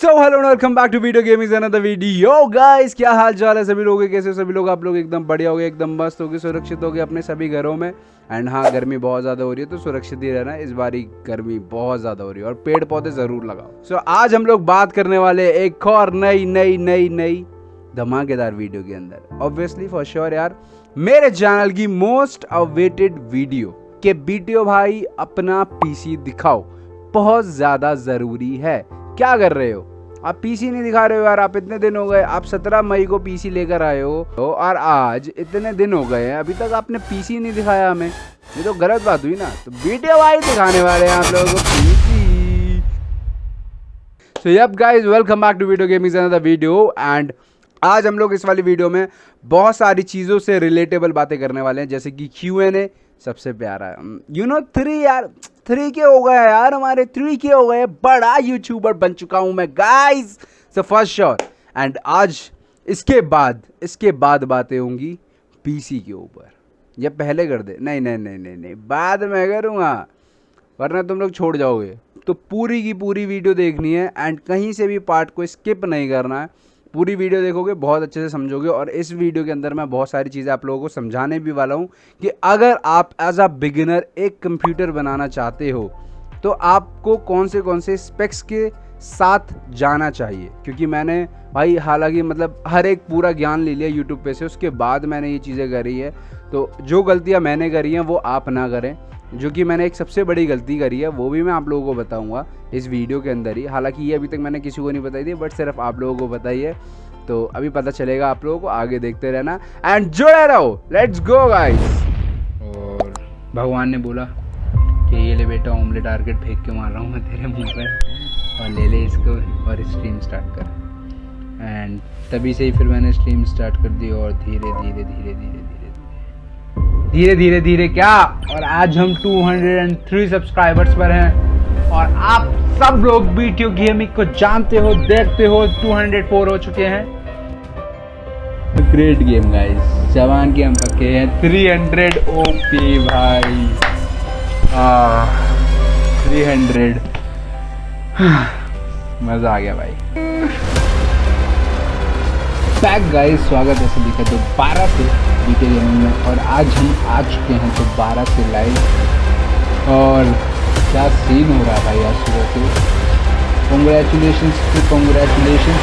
So hello welcome back to video gaming another video guys. क्या हाल चाल है सभी लोगों के, कैसे हो सभी लोग? आप लोग एकदम बढ़िया हो गए, एकदम मस्त हो गए, सुरक्षित हो गए अपने सभी घरों में। एंड हाँ, गर्मी बहुत ज़्यादा हो रही है तो सुरक्षित ही रहना। इस बारी गर्मी बहुत ज़्यादा हो रही है और पेड़ पौधे ज़रूर लगाओ। सो आज हम लोग बात करने वाले एक और नई धमाकेदार वीडियो के अंदर। ऑब्वियसली फॉर श्योर यार, मेरे चैनल की मोस्ट अवेटेड वीडियो के बीटीओ भाई अपना पीसी दिखाओ, बहुत ज़्यादा ज़रूरी है। क्या कर रहे हो आप? पीसी नहीं दिखा रहे हो यार। आप इतने दिन हो गए, आप 17 मई को पीसी लेकर आए हो और आज इतने दिन हो गए हैं अभी तक आपने पीसी नहीं दिखाया हमें। ये तो गलत बात हुई ना। तो वीडियो भाई दिखाने वाले हैं आप लोगों को PC. So yup guys, welcome back to video gaming another video. And आज हम लोग इस वाली वीडियो में बहुत सारी चीज़ों से रिलेटेबल बातें करने वाले हैं, जैसे कि Q&A सबसे प्यारा है 3 यार, 3 के हो गया यार, हमारे 3 के हो गए। बड़ा यूट्यूबर बन चुका हूं मैं guys, so first sure. And आज इसके बाद बातें होंगी पीसी के ऊपर। ये पहले कर दे? नहीं, बाद में करूँगा वरना तुम लोग छोड़ जाओगे। तो पूरी की पूरी वीडियो देखनी है एंड कहीं से भी पार्ट को स्किप नहीं करना है। पूरी वीडियो देखोगे, बहुत अच्छे से समझोगे। और इस वीडियो के अंदर मैं बहुत सारी चीज़ें आप लोगों को समझाने भी वाला हूँ कि अगर आप एज अ बिगिनर एक कंप्यूटर बनाना चाहते हो तो आपको कौन से स्पेक्स के साथ जाना चाहिए। क्योंकि मैंने भाई हालांकि मतलब हर एक पूरा ज्ञान ले लिया यूट्यूब पे से, उसके बाद मैंने ये चीज़ें करी है। तो जो गलतियाँ मैंने करी हैं वो आप ना करें। जो कि मैंने एक सबसे बड़ी गलती करी है वो भी मैं आप लोगों को बताऊंगा इस वीडियो के अंदर ही। हालांकि ये अभी तक मैंने किसी को नहीं बताई थी, बट सिर्फ आप लोगों को बताई है। तो अभी पता चलेगा आप लोगों को, आगे देखते रहना एंड जुड़े रहो। Let's go guys. और भगवान ने बोला कि ये ले बेटा, ऑमलेट टारगेट फेंक के मार रहा हूँ मैं तेरे मुँह पर, और ले ले इसको और स्ट्रीम स्टार्ट कर। एंड तभी से ही फिर मैंने स्ट्रीम स्टार्ट कर दी और धीरे धीरे क्या, और आज हम 203 सब्सक्राइबर्स पर हैं। और आप सब लोग बीटीओ गेमिंग को जानते हो, देखते हो। 204 हो चुके हैं। ग्रेट गेम गाइस, जवान की हम पक्के हैं। 300 ओपी भाई, 300 मजा आ गया भाई। बैक गाइस, स्वागत है सभी का दोबारा से बीटीओ गेमिंग में। और आज हम आ चुके हैं दोबारा से लाइव। और क्या सीन हो रहा है भाई आज सुबह से। कॉन्ग्रेचुलेशंस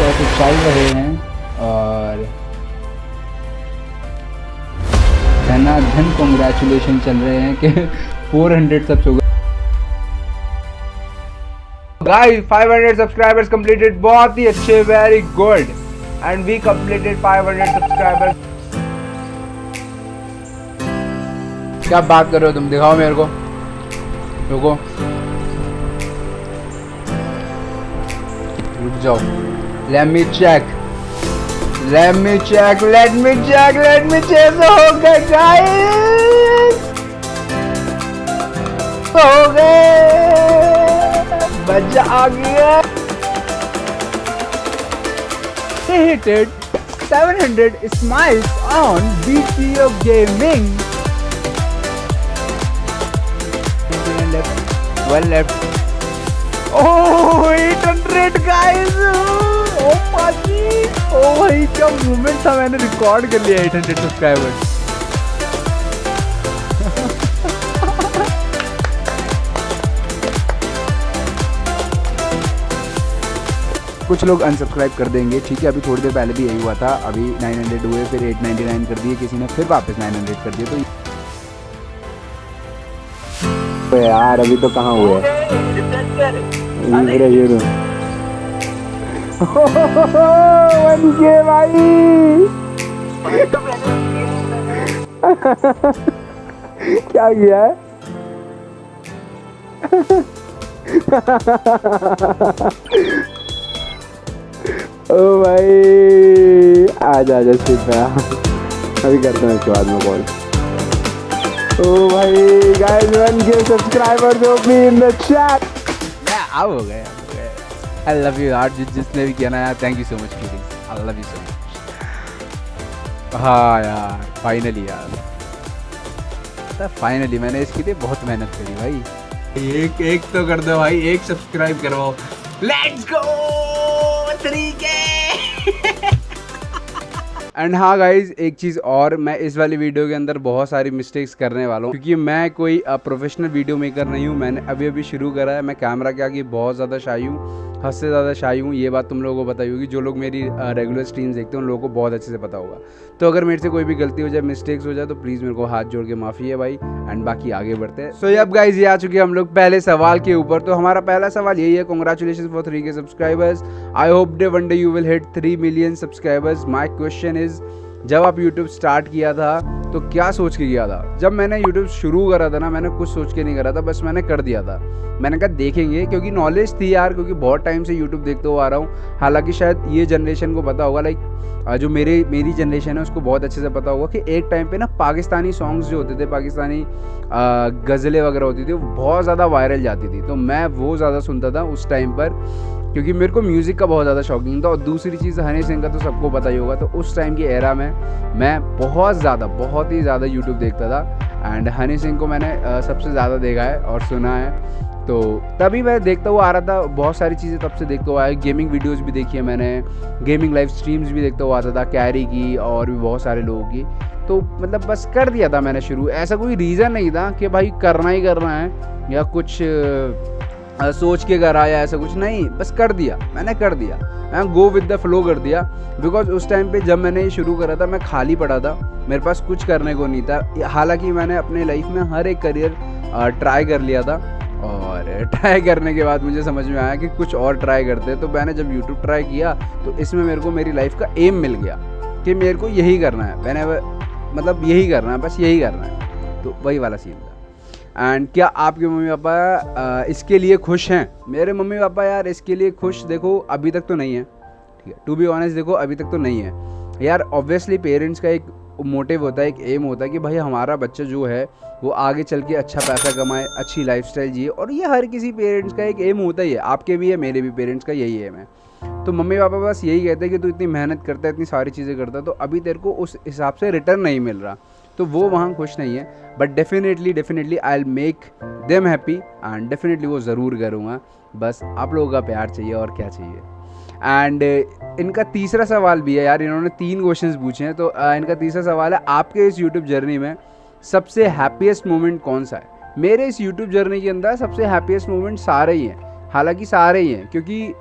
ऐसे चल रहे हैं और धनाधन कॉन्ग्रेचुलेशन चल रहे हैं कि 400 सब्स हो गए गाइस। 500 सब्सक्राइबर्स कंप्लीटेड, बहुत ही अच्छे, very good. And we completed 500 subscribers. क्या बात कर रहे हो तुम? दिखाओ मेरे को, रुको, रुक जाओ। Let me check. हो गए गाइस, हो गए, मजा आ गया। They hit 700 smiles on BTO Gaming. Well left. Oh, 800 guys. Oh पाजी, oh भाई क्या मूवमेंट था। मैंने रिकॉर्ड कर लिया 800 सब्सक्राइबर्स। कुछ लोग अनसब्सक्राइब कर देंगे, ठीक है। अभी थोड़ी देर पहले भी यही हुआ था। अभी 900 हुए, फिर 899 कर दिए किसी ने, फिर वापस 900 कर दिए। तो यार अभी तो कहाँ हुए ये भाई। क्या किया है? ओ भाई, आजा सिर्फ अभी करते हैं इसके बाद में कॉल। ओ भाई गाइस, 1K सब्सक्राइबर्स हो मी इन द चैट। अब हो गए। आई लव यू यार, जिसने भी किया ना यार, thank you so much feelings, I love you so much. हाँ यार, फाइनली यार, फाइनली मैंने इसके लिए बहुत मेहनत करी भाई। एक तो कर दो भाई, एक सब्सक्राइब करवाओ। Let's go. एंड हाँ गाइज, एक चीज़ और, मैं इस वाली वीडियो के अंदर बहुत सारी मिस्टेक्स करने वाला हूँ क्योंकि मैं कोई प्रोफेशनल वीडियो मेकर नहीं हूँ। मैंने अभी अभी शुरू करा है। मैं कैमरा के आगे बहुत ज़्यादा शाई हूँ, हद से ज़्यादा शाई हूँ। ये बात तुम लोगों को पता ही होगी, जो लोग मेरी रेगुलर स्ट्रीम्स देखते हैं उन लोगों को बहुत अच्छे से पता होगा। तो अगर मेरे से कोई भी गलती हो जाए, मिस्टेक्स हो जाए, तो प्लीज़ मेरे को हाथ जोड़ के माफ़ी है भाई। एंड बाकी आगे बढ़ते हैं। सो अब गाइज ये आ चुके हैं हम लोग पहले सवाल के ऊपर। तो हमारा पहला सवाल यही है, congratulation for 3K subscribers. I hope day one day you will hit 3 million subscribers. My question is, जब आप YouTube स्टार्ट किया था तो क्या सोच के किया था? जब मैंने YouTube शुरू करा था ना, मैंने कुछ सोच के नहीं करा था, बस मैंने कर दिया था। मैंने कहा देखेंगे, क्योंकि नॉलेज थी यार, क्योंकि बहुत टाइम से YouTube देखते हुआ आ रहा हूँ। हालांकि शायद ये जनरेशन को पता होगा, लाइक जो मेरी जनरेशन है उसको बहुत अच्छे से पता होगा कि एक टाइम पे ना पाकिस्तानी सॉन्ग्स जो होते थे, पाकिस्तानी गज़लें वगैरह होती थी, वो बहुत ज़्यादा वायरल जाती थी। तो मैं वो ज़्यादा सुनता था उस टाइम पर, क्योंकि मेरे को म्यूज़िक का बहुत ज़्यादा शौकीन था। और दूसरी चीज़, हनी सिंह का तो सबको पता ही होगा। तो उस टाइम की एरा में मैं बहुत ही ज़्यादा यूट्यूब देखता था। एंड हनी सिंह को मैंने सबसे ज़्यादा देखा है और सुना है। तो तभी मैं देखता हुआ आ रहा था, बहुत सारी चीज़ें तब से देखता हुआ आया। गेमिंग वीडियोज़ भी देखी है मैंने, गेमिंग लाइव स्ट्रीम्स भी देखता हुआ आता था, कैरी की और भी बहुत सारे लोगों की। तो मतलब बस कर दिया था मैंने शुरू। ऐसा कोई रीज़न नहीं था कि भाई करना ही करना है या कुछ सोच के करा या ऐसा कुछ नहीं, बस कर दिया, मैंने कर दिया। मैं गो विद द फ्लो कर दिया। बिकॉज उस टाइम पे जब मैंने ये शुरू करा था, मैं खाली पड़ा था, मेरे पास कुछ करने को नहीं था। हालांकि मैंने अपने लाइफ में हर एक करियर ट्राई कर लिया था, और ट्राई करने के बाद मुझे समझ में आया कि कुछ और ट्राई करते हैं। तो मैंने जब यूट्यूब ट्राई किया तो इसमें मेरे को मेरी लाइफ का एम मिल गया कि मेरे को यही करना है। मैंने मतलब यही करना है, बस यही करना है। तो वही वाला सीन था। एंड क्या आपके मम्मी पापा इसके लिए खुश हैं? मेरे मम्मी पापा यार इसके लिए खुश, देखो अभी तक तो नहीं है, ठीक है, टू बी ऑनेस्ट, देखो अभी तक तो नहीं है यार। ऑब्वियसली पेरेंट्स का एक मोटिव होता है, एक एम होता है कि भाई हमारा बच्चा जो है वो आगे चल के अच्छा पैसा कमाए, अच्छी लाइफस्टाइल जिए। और ये हर किसी पेरेंट्स का एक एम होता ही है, आपके भी है, मेरे भी पेरेंट्स का यही एम है। तो मम्मी पापा बस यही कहते हैं कि तू इतनी मेहनत करता है, इतनी सारी चीज़ें करता है, तो अभी तेरे को उस हिसाब से रिटर्न नहीं मिल रहा। तो वो वहाँ खुश नहीं है। But definitely I will make them happy, and definitely वो ज़रूर करूँगा। बस आप लोगों का प्यार चाहिए, और क्या चाहिए। एंड इनका तीसरा सवाल भी है यार, इन्होंने 3 क्वेश्चंस पूछे हैं। तो इनका तीसरा सवाल है, आपके इस यूट्यूब जर्नी में सबसे हैप्पीएस्ट मोमेंट कौन सा है? मेरे इस यूट्यूब जर्नी के अंदर सबसे हैप्पीएस्ट मोमेंट सारे ही हैं, हालांकि सारे ही हैं, क्योंकि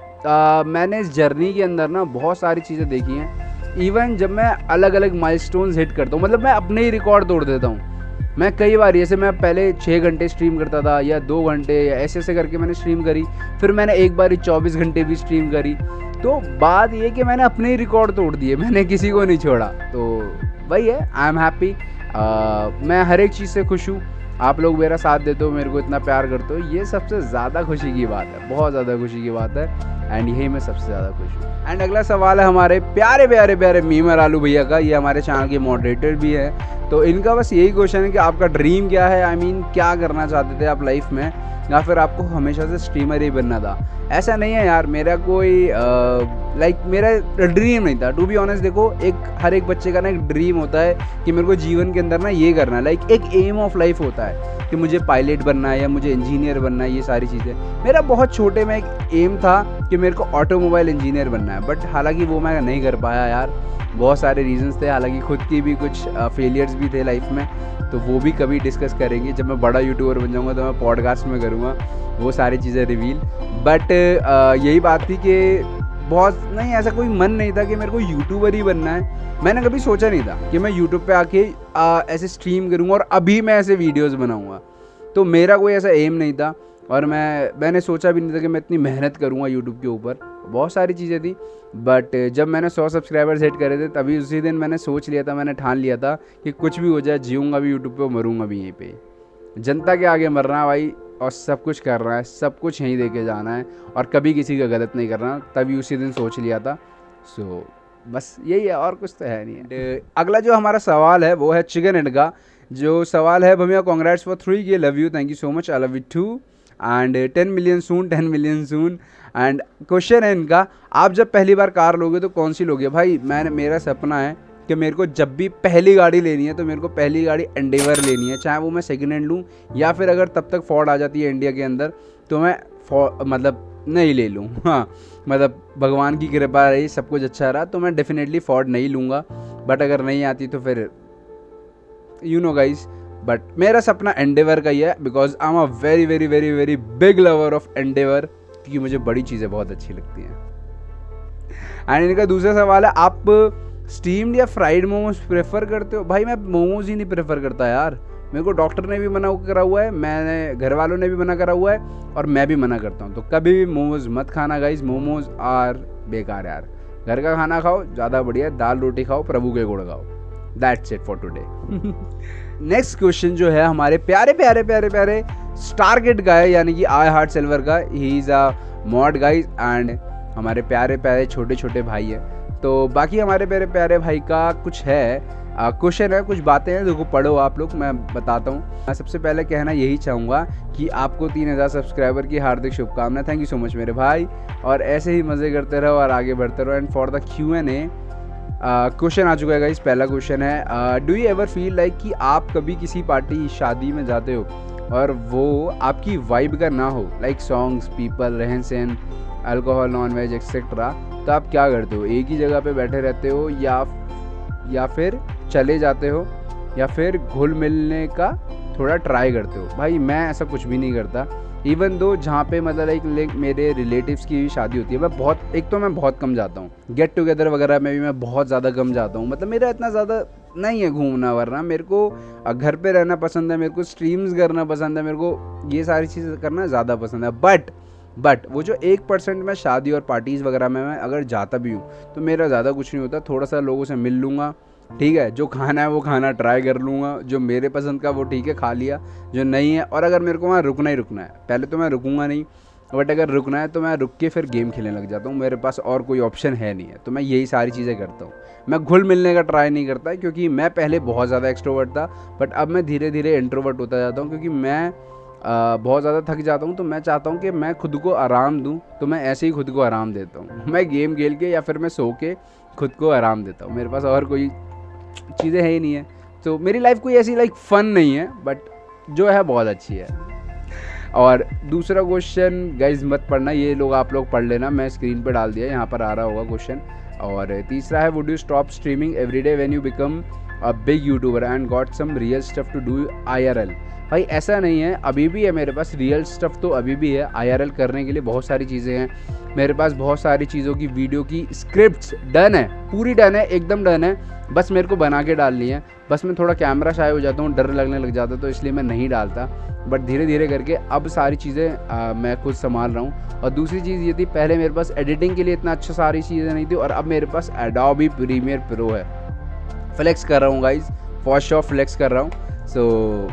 मैंने इस जर्नी के अंदर ना बहुत सारी चीज़ें देखी हैं। इवन जब मैं अलग अलग माइलस्टोन्स हिट करता हूँ, मतलब मैं अपने ही रिकॉर्ड तोड़ देता हूँ। मैं कई बार, जैसे मैं पहले 6 घंटे स्ट्रीम करता था या 2 घंटे, या ऐसे ऐसे करके मैंने स्ट्रीम करी। फिर मैंने एक बार 24 घंटे भी स्ट्रीम करी। तो बात ये कि मैंने अपने ही रिकॉर्ड तोड़ दिए, मैंने किसी को नहीं छोड़ा। तो वही है, आई एम हैप्पी। मैं हर एक चीज़ से खुश हूँ। आप लोग मेरा साथ देते हो, मेरे को इतना प्यार करते हो, ये सबसे ज़्यादा खुशी की बात है, बहुत ज़्यादा खुशी की बात है। एंड यही मैं सबसे ज़्यादा खुश हूँ। एंड अगला सवाल है हमारे प्यारे प्यारे प्यारे मीमर आलू भैया का। ये हमारे चैनल के मॉडरेटर भी है। तो इनका बस यही क्वेश्चन है कि आपका ड्रीम क्या है? आई मीन क्या करना चाहते थे आप लाइफ में, या फिर आपको हमेशा से स्ट्रीमर ही बनना था? ऐसा नहीं है यार, मेरा कोई मेरा ड्रीम नहीं था, टू बी ऑनेस्ट। देखो, हर एक बच्चे का ना एक ड्रीम होता है कि मेरे को जीवन के अंदर ना ये करना है, लाइक एक एम ऑफ लाइफ होता है कि मुझे पायलट बनना है या मुझे इंजीनियर बनना है, ये सारी चीज़ें। मेरा बहुत छोटे में एक एम था कि मेरे को ऑटोमोबाइल इंजीनियर बनना है, बट हालांकि वो मैं नहीं कर पाया यार। बहुत सारे रीजंस थे, हालांकि खुद की भी कुछ फेलियर्स भी थे लाइफ में। तो वो भी कभी डिस्कस करेंगे, जब मैं बड़ा यूट्यूबर बन जाऊँगा तो मैं पॉडकास्ट में करूँगा वो सारी चीज़ें रिवील। बट यही बात थी कि बहुत नहीं, ऐसा कोई मन नहीं था कि मेरे को यूट्यूबर ही बनना है। मैंने कभी सोचा नहीं था कि मैं यूट्यूब पे आके ऐसे स्ट्रीम करूँगा और अभी मैं ऐसे वीडियोस बनाऊँगा। तो मेरा कोई ऐसा एम नहीं था, और मैंने सोचा भी नहीं था कि मैं इतनी मेहनत करूँगा यूट्यूब के ऊपर। बहुत सारी चीज़ें थी, बट जब मैंने 100 सब्सक्राइबर्स हिट करे थे, तभी उसी दिन मैंने सोच लिया था, मैंने ठान लिया था कि कुछ भी हो जाए, जीऊँगा भी यूट्यूब पे, मरूँगा भी यहीं पे। जनता के आगे मरना है भाई, और सब कुछ करना है, सब कुछ यहीं दे के जाना है, और कभी किसी का गलत नहीं करना। तभी उसी दिन सोच लिया था। सो बस यही है, और कुछ तो है नहीं। अगला जो हमारा सवाल है वो है चिकन हेड का। जो सवाल है, भैया congrats for 3K, love you, thank you so much, I love you too, and 10 million soon, 10 million soon. And question है इनका, आप जब पहली बार कार लोगे तो कौन सी लोगे? भाई मेरा सपना है कि मेरे को जब भी पहली गाड़ी लेनी है तो मेरे को पहली गाड़ी एंडेवर लेनी है, चाहे वो मैं सेकेंड हैंड लूँ, या फिर अगर तब तक फोर्ड आ जाती है इंडिया के अंदर तो मैं मतलब नहीं ले लूँ। हाँ, मतलब भगवान की कृपा रही, सब कुछ अच्छा रहा तो मैं डेफिनेटली फोर्ड नहीं लूँगा। बट अगर नहीं आती तो फिर यू नो गाइज। बट मेरा सपना एंडेवर का ही है, because I am a very very very very big lover of Endeavour, क्योंकि मुझे बड़ी चीज़ें बहुत अच्छी लगती हैं। एंड इनका दूसरा सवाल है, आप स्टीम्ड या फ्राइड मोमोज प्रेफर करते हो? भाई मैं मोमोज ही नहीं प्रेफर करता यार, मेरे को डॉक्टर ने भी मना करा हुआ है, मैंने घर वालों ने भी मना करा हुआ है, और मैं भी मना करता हूँ। तो कभी भी मोमोज मत खाना गाइज, मोमोज आर बेकार यार। घर का खाना खाओ, ज़्यादा बढ़िया, दाल रोटी खाओ, प्रभु के गुण गाओ। That's it for today. Next question जो है हमारे प्यारे प्यारे प्यारे प्यारे स्टारगेट का है, यानी कि आई हार्ट सिल्वर का। He is a mod guys and हमारे प्यारे प्यारे छोटे छोटे भाई है। तो बाकी हमारे प्यारे प्यारे भाई का कुछ है क्वेश्चन है, कुछ बातें हैं, देखो पढ़ो आप लोग, मैं बताता हूँ। मैं सबसे पहले कहना यही चाहूँगा कि आपको 3000 सब्सक्राइबर की हार्दिक शुभकामनाएं। थैंक यू सो मच मेरे भाई, और ऐसे ही मज़े करते रहो और आगे बढ़ते रहो। And for the Q&A question आ चुका है गाइस। पहला क्वेश्चन है, do you ever feel like कि आप कभी किसी पार्टी शादी में जाते हो और वो आपकी वाइब का ना हो, लाइक सॉन्ग्स, पीपल, रहन सहन, अल्कोहल, नॉन वेज एक्सेट्रा, तो आप क्या करते हो? एक ही जगह पे बैठे रहते हो या फिर चले जाते हो, या फिर घुल मिलने का थोड़ा ट्राई करते हो? भाई मैं ऐसा कुछ भी नहीं करता। इवन दो जहाँ पे मतलब लाइक मेरे रिलेटिव्स की भी शादी होती है, मैं बहुत कम जाता हूँ। गेट टुगेदर वगैरह में भी मैं बहुत ज़्यादा कम जाता हूँ। मतलब मेरा इतना ज़्यादा नहीं है घूमना, वरना मेरे को घर पे रहना पसंद है, मेरे को स्ट्रीम्स करना पसंद है, मेरे को ये सारी चीज़ें करना ज़्यादा पसंद है। बट वो जो 1% में शादी और पार्टीज़ वगैरह में मैं अगर जाता भी हूँ तो मेरा ज़्यादा कुछ नहीं होता। थोड़ा सा लोगों से मिल लूँगा, ठीक है, जो खाना है वो खाना ट्राई कर लूँगा, जो मेरे पसंद का वो ठीक है खा लिया, जो नहीं है, और अगर मेरे को वहाँ रुकना ही रुकना है, पहले तो मैं रुकूंगा नहीं, बट अगर रुकना है तो मैं रुक के फिर गेम खेलने लग जाता हूँ। मेरे पास और कोई ऑप्शन है नहीं है, तो मैं यही सारी चीज़ें करता हूँ। मैं घुल मिलने का ट्राई नहीं करता, क्योंकि मैं पहले बहुत ज़्यादा एक्सट्रोवर्ट था, बट अब मैं धीरे धीरे इंट्रोवर्ट होता जाता हूँ, क्योंकि मैं बहुत ज़्यादा थक जाता हूँ। तो मैं चाहता हूँ कि मैं खुद को आराम दूँ, तो मैं ऐसे ही खुद को आराम देता हूँ। मैं गेम खेल के या फिर मैं सो के खुद को आराम देता हूँ। मेरे पास और कोई चीज़ें है ही नहीं है, तो मेरी लाइफ कोई ऐसी लाइक फ़न नहीं है, बट जो है बहुत अच्छी है। और दूसरा क्वेश्चन गाइज मत पढ़ना, ये लोग आप लोग पढ़ लेना, मैं स्क्रीन पे डाल दिया, यहाँ पर आ रहा होगा क्वेश्चन। और तीसरा है, would you stop streaming everyday when you become a big YouTuber and got some real stuff to do IRL? भाई ऐसा नहीं है, अभी भी है मेरे पास रियल स्टफ, तो अभी भी है। IRL करने के लिए बहुत सारी चीज़ें हैं मेरे पास, बहुत सारी चीज़ों की वीडियो की स्क्रिप्ट्स डन है, पूरी डन है, एकदम डन है, बस मेरे को बना के डालनी है। बस मैं थोड़ा कैमरा शाय हो जाता हूँ, डर लगने लग जाता है, तो इसलिए मैं नहीं डालता। बट धीरे धीरे करके अब सारी चीज़ें मैं खुद संभाल रहा हूँ। और दूसरी चीज़ ये थी, पहले मेरे पास एडिटिंग के लिए इतना अच्छा सारी चीज़ें नहीं थी, और अब मेरे पास एडोबी प्रीमियर प्रो है। फ्लेक्स कर रहा हूँ गाइज, फॉर श्योर फ्लेक्स कर रहा हूँ। सो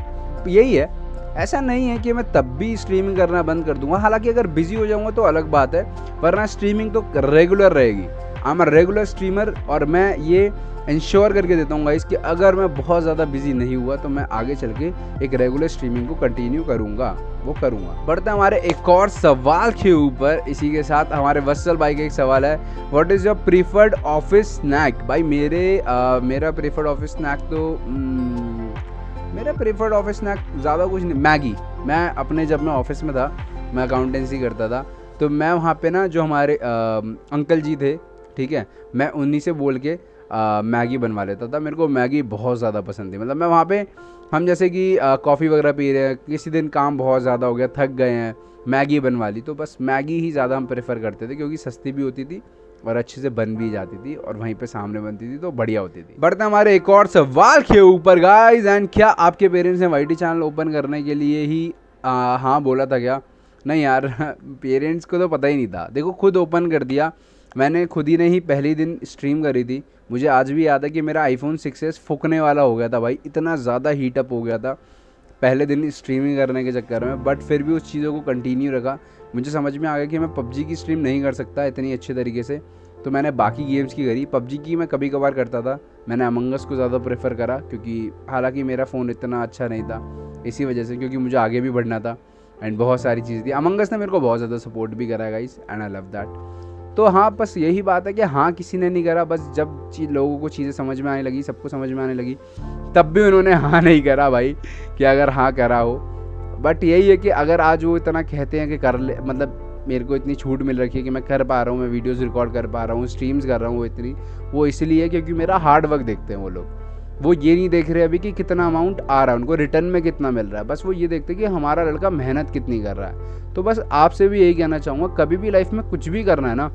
यही है, ऐसा नहीं है कि मैं तब भी स्ट्रीमिंग करना बंद कर दूंगा। हालांकि अगर बिजी हो जाऊंगा तो अलग बात है, वरना स्ट्रीमिंग तो रेगुलर रहेगी। I am a regular streamer, और मैं ये इंश्योर करके देता हूँ गाइस कि अगर मैं बहुत ज़्यादा बिजी नहीं हुआ तो मैं आगे चल के एक रेगुलर स्ट्रीमिंग को कंटिन्यू करूँगा, वो करूँगा। बढ़ते हमारे एक और सवाल के ऊपर। इसी के साथ हमारे वत्सल भाई का एक सवाल है, what is your preferred office snack? भाई मेरा प्रीफर्ड ऑफिस स्नैक तो मेरा प्रीफर्ड ऑफिस स्नैक ज़्यादा कुछ नहीं, मैगी। मैं अपने जब मैं ऑफिस में था, मैं अकाउंटेंसी करता था, तो मैं वहाँ पे ना जो हमारे अंकल जी थे, ठीक है, मैं उन्हीं से बोल के मैगी बनवा लेता था। मेरे को मैगी बहुत ज़्यादा पसंद थी। मतलब मैं वहाँ पे, हम जैसे कि कॉफ़ी वगैरह पी रहे हैं, किसी दिन काम बहुत ज़्यादा हो गया, थक गए हैं, मैगी बनवा ली, तो बस मैगी ही ज़्यादा हम प्रेफर करते थे, क्योंकि सस्ती भी होती थी और अच्छे से बन भी जाती थी, और वहीं पे सामने बनती थी, तो बढ़िया होती थी। बढ़ते हमारे एक और सवाल के ऊपर गाइस। एंड क्या आपके पेरेंट्स ने YT चैनल ओपन करने के लिए ही हाँ बोला था क्या? नहीं यार, पेरेंट्स को तो पता ही नहीं था। देखो खुद ओपन कर दिया मैंने, खुद ही ने ही पहली दिन स्ट्रीम करी थी। मुझे आज भी याद है कि मेरा iPhone 6s फूकने वाला हो गया था भाई, इतना ज़्यादा हीटअप हो गया था पहले दिन स्ट्रीमिंग करने के चक्कर में। बट फिर भी उस चीज़ों को कंटिन्यू रखा। मुझे समझ में आ गया कि मैं PUBG की स्ट्रीम नहीं कर सकता इतनी अच्छे तरीके से, तो मैंने बाकी गेम्स की करी। PUBG की मैं कभी कभार करता था, मैंने Among Us को ज़्यादा प्रेफर करा, क्योंकि हालांकि मेरा फ़ोन इतना अच्छा नहीं था, इसी वजह से, क्योंकि मुझे आगे भी बढ़ना था एंड बहुत सारी चीज़ थी। Among Us ने मेरे को बहुत ज़्यादा सपोर्ट भी करा है guys, and I love that. तो हाँ, बस यही बात है कि हाँ किसी ने नहीं करा, बस जब लोगों को चीज़ें समझ में आने लगी, सबको समझ में आने लगी, तब भी उन्होंने हाँ नहीं करा भाई, कि अगर हाँ करा हो। बट यही है कि अगर आज वो इतना कहते हैं कि कर ले, मतलब मेरे को इतनी छूट मिल रखी है कि मैं कर पा रहा हूँ, मैं वीडियोस रिकॉर्ड कर पा रहा हूँ, स्ट्रीम्स कर रहा हूँ, वो इसलिए क्योंकि मेरा हार्ड वर्क देखते हैं वो लोग। वो ये नहीं देख रहे अभी कि कितना अमाउंट आ रहा है, उनको रिटर्न में कितना मिल रहा है, बस वो ये देखते हैं कि हमारा लड़का मेहनत कितनी कर रहा है। तो बस आपसे भी यही कहना चाहूँगा, कभी भी लाइफ में कुछ भी करना है ना,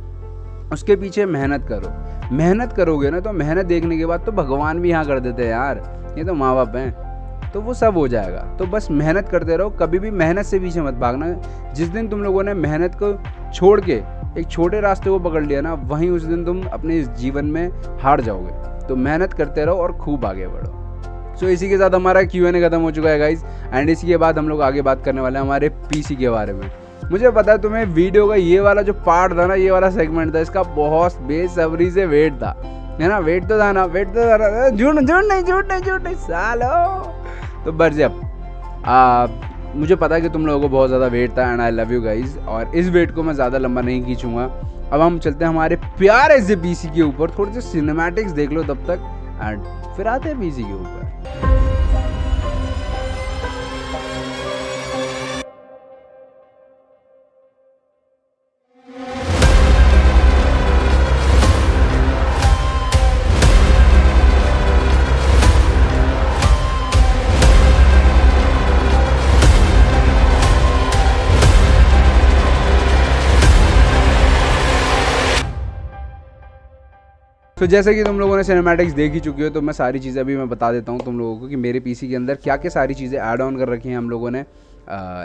उसके पीछे मेहनत करो। मेहनत करोगे ना तो मेहनत देखने के बाद तो भगवान भी यहाँ कर देते हैं यार, ये तो माँ बाप हैं, तो वो सब हो जाएगा। तो बस मेहनत करते रहो, कभी भी मेहनत से पीछे मत भागना। जिस दिन तुम लोगों ने मेहनत को छोड़ के एक छोटे रास्ते को पकड़ लिया ना, वहीं उस दिन तुम अपने जीवन में हार जाओगे। तो मेहनत करते रहो और खूब आगे बढ़ो। सो इसी के साथ हमारा Q&A खत्म हो चुका है गाइज, एंड इसके बाद हम लोग आगे बात करने वाले हैं हमारे पीसी के बारे में। मुझे पता है तुम्हें वीडियो का ये वाला जो पार्ट था ना, ये वाला सेगमेंट था, इसका बहुत बेसब्री से वेट था, है ना। वेट तो था ना, झूठ नहीं सालो। तो बस अब मुझे पता है कि तुम लोगों को बहुत ज़्यादा वेट था, and I love you guys, और इस वेट को मैं ज़्यादा लंबा नहीं खींचूंगा। अब हम चलते हैं हमारे प्यारे से पीसी के ऊपर, थोड़े से सिनेमैटिक्स देख लो तब तक, एंड फिर आते हैं पीसी के ऊपर। तो जैसे कि तुम लोगों ने सिनेमैटिक्स देख ही चुकी हो, तो मैं सारी चीज़ें अभी मैं बता देता हूँ तुम लोगों को कि मेरे पीसी के अंदर क्या क्या सारी चीज़ें ऐड ऑन कर रखी हैं हम लोगों ने,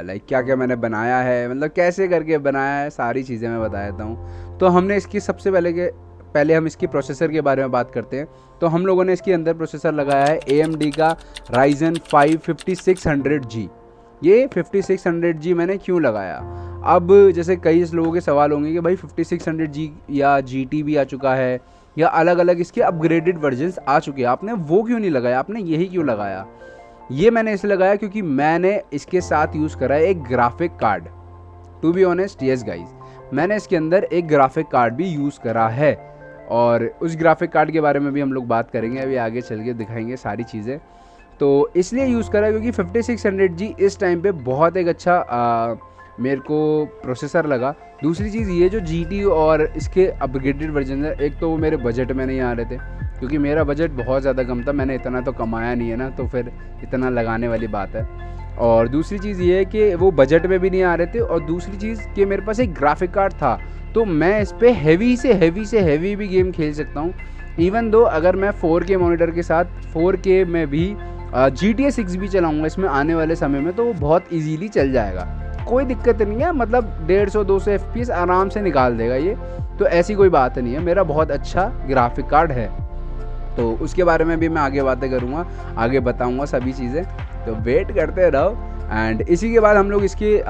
लाइक क्या क्या मैंने बनाया है, मतलब कैसे करके बनाया है, सारी चीज़ें मैं बता देता हूँ। तो हमने इसकी सबसे पहले हम इसकी प्रोसेसर के बारे में बात करते हैं। तो हम लोगों ने इसके अंदर प्रोसेसर लगाया है AMD का Ryzen 5 5600G। ये 5600G मैंने क्यों लगाया? अब जैसे कई लोगों के सवाल होंगे कि भाई 5600G या GT भी आ चुका है, या अलग अलग इसके अपग्रेडेड वर्जन्स आ चुके हैं, आपने वो क्यों नहीं लगाया, आपने यही क्यों लगाया? ये मैंने इसलिए लगाया क्योंकि मैंने इसके साथ यूज़ करा है एक graphic card. To be honest yes guys, मैंने इसके अंदर एक ग्राफिक कार्ड भी यूज़ करा है, और उस ग्राफिक कार्ड के बारे में भी हम लोग बात करेंगे, अभी आगे चल के दिखाएंगे सारी चीज़ें। तो इसलिए यूज़ करा क्योंकि 5600G इस टाइम पे बहुत एक अच्छा मेरे को प्रोसेसर लगा। दूसरी चीज़ ये जो GT और इसके अपग्रेडेड वर्जन है, एक तो वो मेरे बजट में नहीं आ रहे थे, क्योंकि मेरा बजट बहुत ज़्यादा कम था, मैंने इतना तो कमाया नहीं है ना, तो फिर इतना लगाने वाली बात है। और दूसरी चीज़ ये है कि वो बजट में भी नहीं आ रहे थे, और दूसरी चीज़ कि मेरे पास एक ग्राफिक कार्ड था, तो मैं इस पर हैवी से हैवी भी गेम खेल सकता हूँ। इवन दो अगर मैं 4K मॉनिटर के साथ 4K में भी GTA 6 भी चलाऊँगा इसमें आने वाले समय में, तो वो बहुत ईजीली चल जाएगा, कोई दिक्कत नहीं है। मतलब 150-200 FPS आराम से निकाल देगा ये, तो ऐसी कोई बात नहीं है। मेरा बहुत अच्छा ग्राफिक कार्ड है, तो उसके बारे में भी मैं आगे बातें करूँगा, आगे बताऊँगा सभी चीज़ें, तो वेट करते रहो। एंड इसी के बाद हम लोग इसके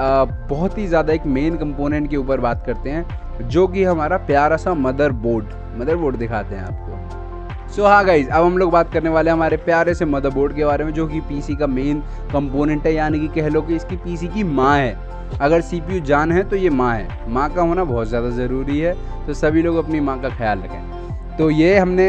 बहुत ही ज़्यादा एक मेन कंपोनेंट के ऊपर बात करते हैं, जो कि हमारा प्यारा सा मदरबोर्ड दिखाते हैं आपको। सो हाँ गाइज, अब हम लोग बात करने वाले हैं हमारे प्यारे से मदरबोर्ड के बारे में, जो कि पीसी का मेन कंपोनेंट है, यानी कि कह लो कि इसकी पीसी की माँ है। अगर CPU जान है तो ये माँ है, माँ का होना बहुत ज़्यादा ज़रूरी है, तो सभी लोग अपनी माँ का ख्याल रखें। तो ये हमने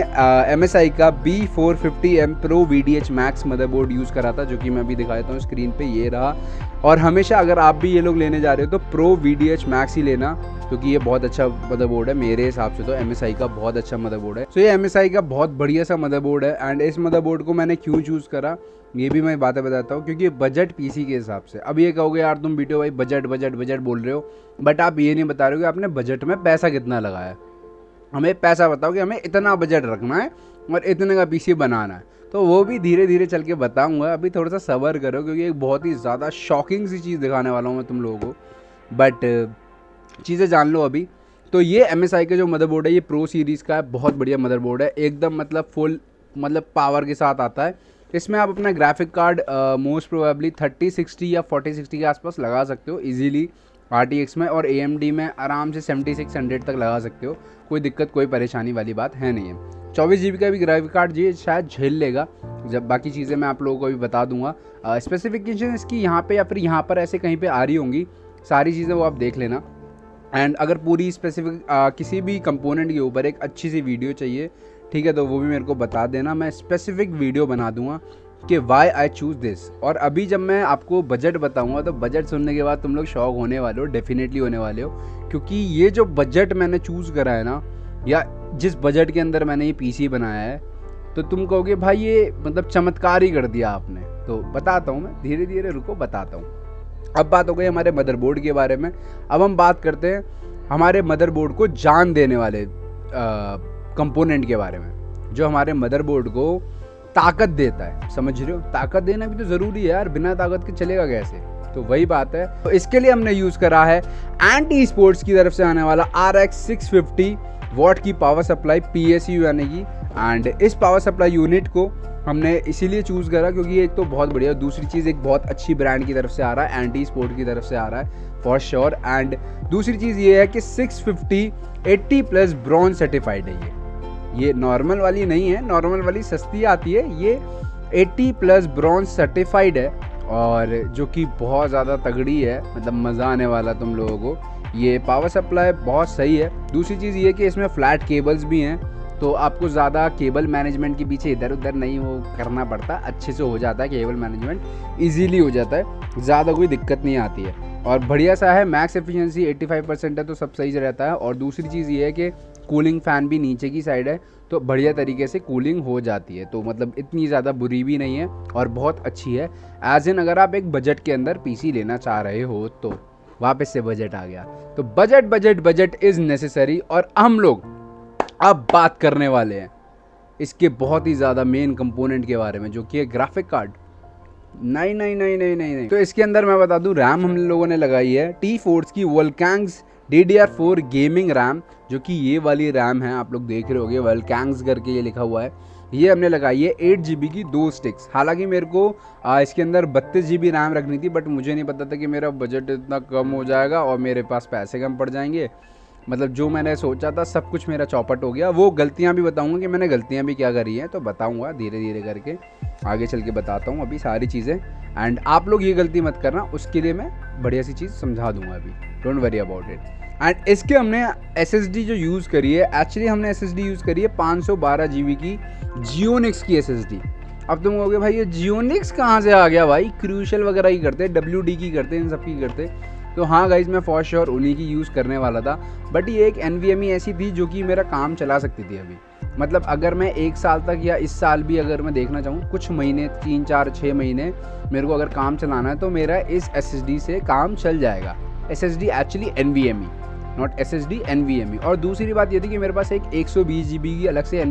MSI का B450M Pro VDH Max motherboard use करा था, जो कि मैं अभी दिखा देता हूँ स्क्रीन पे, ये रहा। और हमेशा अगर आप भी ये लोग लेने जा रहे हो तो Pro VDH Max ही लेना, क्योंकि ये बहुत अच्छा मदरबोर्ड है मेरे हिसाब से, तो MSI का बहुत अच्छा मदरबोर्ड है। तो ये MSI का बहुत बढ़िया सा मदरबोर्ड है, एंड इस मदरबोर्ड को मैंने क्यों चूज़ करा ये भी मैं बातें बताता हूँ, क्योंकि बजट पीसी के हिसाब से। अब ये कहोगे यार तुम बीटो भाई बजट बोल रहे हो, बट आप ये नहीं बता रहे हो कि आपने बजट में पैसा कितना लगाया। हमें पैसा बताओ कि हमें इतना बजट रखना है और इतने का पीसी बनाना है, तो वो भी धीरे धीरे चल के बताऊँगा। अभी थोड़ा सा सब्र करो, क्योंकि एक बहुत ही ज़्यादा शॉकिंग सी चीज़ दिखाने वाला हूँ मैं तुम लोगों को, बट चीज़ें जान लो अभी। तो ये MSI का जो मदरबोर्ड है, ये प्रो सीरीज़ का है, बहुत बढ़िया मदरबोर्ड है, एकदम मतलब फुल मतलब पावर के साथ आता है। इसमें आप अपना ग्राफिक कार्ड मोस्ट प्रोबेबली 3060 या 4060 के आसपास लगा सकते हो इजीली RTX में, और AMD में आराम से 7600 तक लगा सकते हो, कोई दिक्कत कोई परेशानी वाली बात है नहीं है। 24 GB का भी ग्राफिक कार्ड ये शायद झेल लेगा, जब बाकी चीज़ें मैं आप लोगों को भी बता दूंगा। स्पेसिफिकेशन इसकी यहाँ पे या फिर यहाँ पर ऐसे कहीं पे आ रही होंगी, सारी चीज़ें वो आप देख लेना। एंड अगर पूरी स्पेसिफिक किसी भी कंपोनेंट के ऊपर एक अच्छी सी वीडियो चाहिए, ठीक है, तो वो भी मेरे को बता देना, मैं स्पेसिफिक वीडियो बना दूंगा कि वाई आई चूज़ दिस। और अभी जब मैं आपको बजट बताऊंगा तो बजट सुनने के बाद तुम लोग शॉक होने वाले हो, डेफिनेटली होने वाले हो, क्योंकि ये जो बजट मैंने चूज़ करा है ना, या जिस बजट के अंदर मैंने ये पीसी बनाया है, तो तुम कहोगे भाई ये मतलब चमत्कार ही कर दिया आपने। तो बताता हूँ मैं, धीरे धीरे रुको बताता हूँ। अब बात हो गई हमारे मदरबोर्ड के बारे में। अब हम बात करते हैं हमारे मदरबोर्ड को जान देने वाले कंपोनेंट के बारे में, जो हमारे मदरबोर्ड को ताकत देता है। समझ रहे हो, ताकत देना भी तो ज़रूरी है यार, बिना ताकत के चलेगा कैसे। तो वही बात है। तो इसके लिए हमने यूज़ करा है एंटी स्पोर्ट्स की तरफ से आने वाला RX 650 वॉट की पावर सप्लाई PSU यानी कि। एंड इस पावर सप्लाई यूनिट को हमने इसीलिए चूज़ करा क्योंकि एक तो बहुत बढ़िया, दूसरी चीज़ एक बहुत अच्छी ब्रांड की तरफ से आ रहा है, एंटी स्पोर्ट की तरफ से आ रहा है फॉर श्योर। एंड दूसरी चीज़ ये है कि 650 80+ ब्रॉन्ज सर्टिफाइड है। ये नॉर्मल वाली नहीं है, नॉर्मल वाली सस्ती आती है, ये 80+ ब्रॉन्ज सर्टिफाइड है, और जो कि बहुत ज़्यादा तगड़ी है, मतलब मज़ा आने वाला तुम लोगों को। ये पावर सप्लाई बहुत सही है। दूसरी चीज़ ये कि इसमें फ्लैट केबल्स भी हैं, तो आपको ज़्यादा केबल मैनेजमेंट के पीछे इधर उधर नहीं वो करना पड़ता, अच्छे से हो जाता है, केबल मैनेजमेंट ईजीली हो जाता है, ज़्यादा कोई दिक्कत नहीं आती है। और बढ़िया सा है, मैक्स एफिशिएंसी 85% है, तो सब सही से रहता है। और दूसरी चीज़ ये है कि कूलिंग फ़ैन भी नीचे की साइड है, तो बढ़िया तरीके से कूलिंग हो जाती है, तो मतलब इतनी ज़्यादा बुरी भी नहीं है और बहुत अच्छी है। एज इन अगर आप एक बजट के अंदर पीसी लेना चाह रहे हो तो वापस से बजट आ गया। तो budget budget budget is necessary. और हम लोग अब बात करने वाले हैं इसके बहुत ही ज़्यादा मेन कंपोनेंट के बारे में, जो कि है ग्राफिक कार्ड। नहीं। तो इसके अंदर मैं बता दूं, रैम हम लोगों ने लगाई है T-Force की वोल्कैंग्स DDR4 गेमिंग रैम, जो कि ये वाली रैम है, आप लोग देख रहे होगे वोल्कैंग्स करके ये लिखा हुआ है। ये हमने लगाई है 8 GB की 2 स्टिक्स। हालांकि मेरे को इसके अंदर 32 GB रैम रखनी थी, बट मुझे नहीं पता था कि मेरा बजट इतना कम हो जाएगा और मेरे पास पैसे कम पड़ जाएंगे। मतलब जो मैंने सोचा था सब कुछ मेरा चौपट हो गया। वो गलतियाँ भी बताऊँगा कि मैंने गलतियाँ भी क्या करी हैं, तो बताऊँगा धीरे धीरे करके, आगे चल के बताता हूँ अभी सारी चीज़ें। एंड आप लोग ये गलती मत करना, उसके लिए मैं बढ़िया सी चीज़ समझा दूँगा अभी, don't worry about it. And इसके हमने SSD जो यूज़ करी है, एक्चुअली हमने SSD यूज़ करी है 512 GB की जियोनिक्स की SSD। अब तुम कहोगे भाई ये जियोनिक्स कहाँ से आ गया भाई, क्रूशल वगैरह की करते, WD की करते, इन सब की करते। तो हाँ गाइज, मैं फॉर श्योर उन्हीं की यूज़ करने वाला था, बट ये एक NVMe ऐसी थी जो कि मेरा काम चला सकती थी अभी। मतलब अगर मैं 1 साल तक या इस साल भी अगर मैं देखना चाहूँ, कुछ महीने 3 4 6 महीने मेरे को अगर काम चलाना है, तो मेरा इस SSD से काम चल जाएगा। SSD actually NVMe, not SSD, NVMe। और दूसरी बात ये थी कि मेरे पास एक 120 GB की अलग से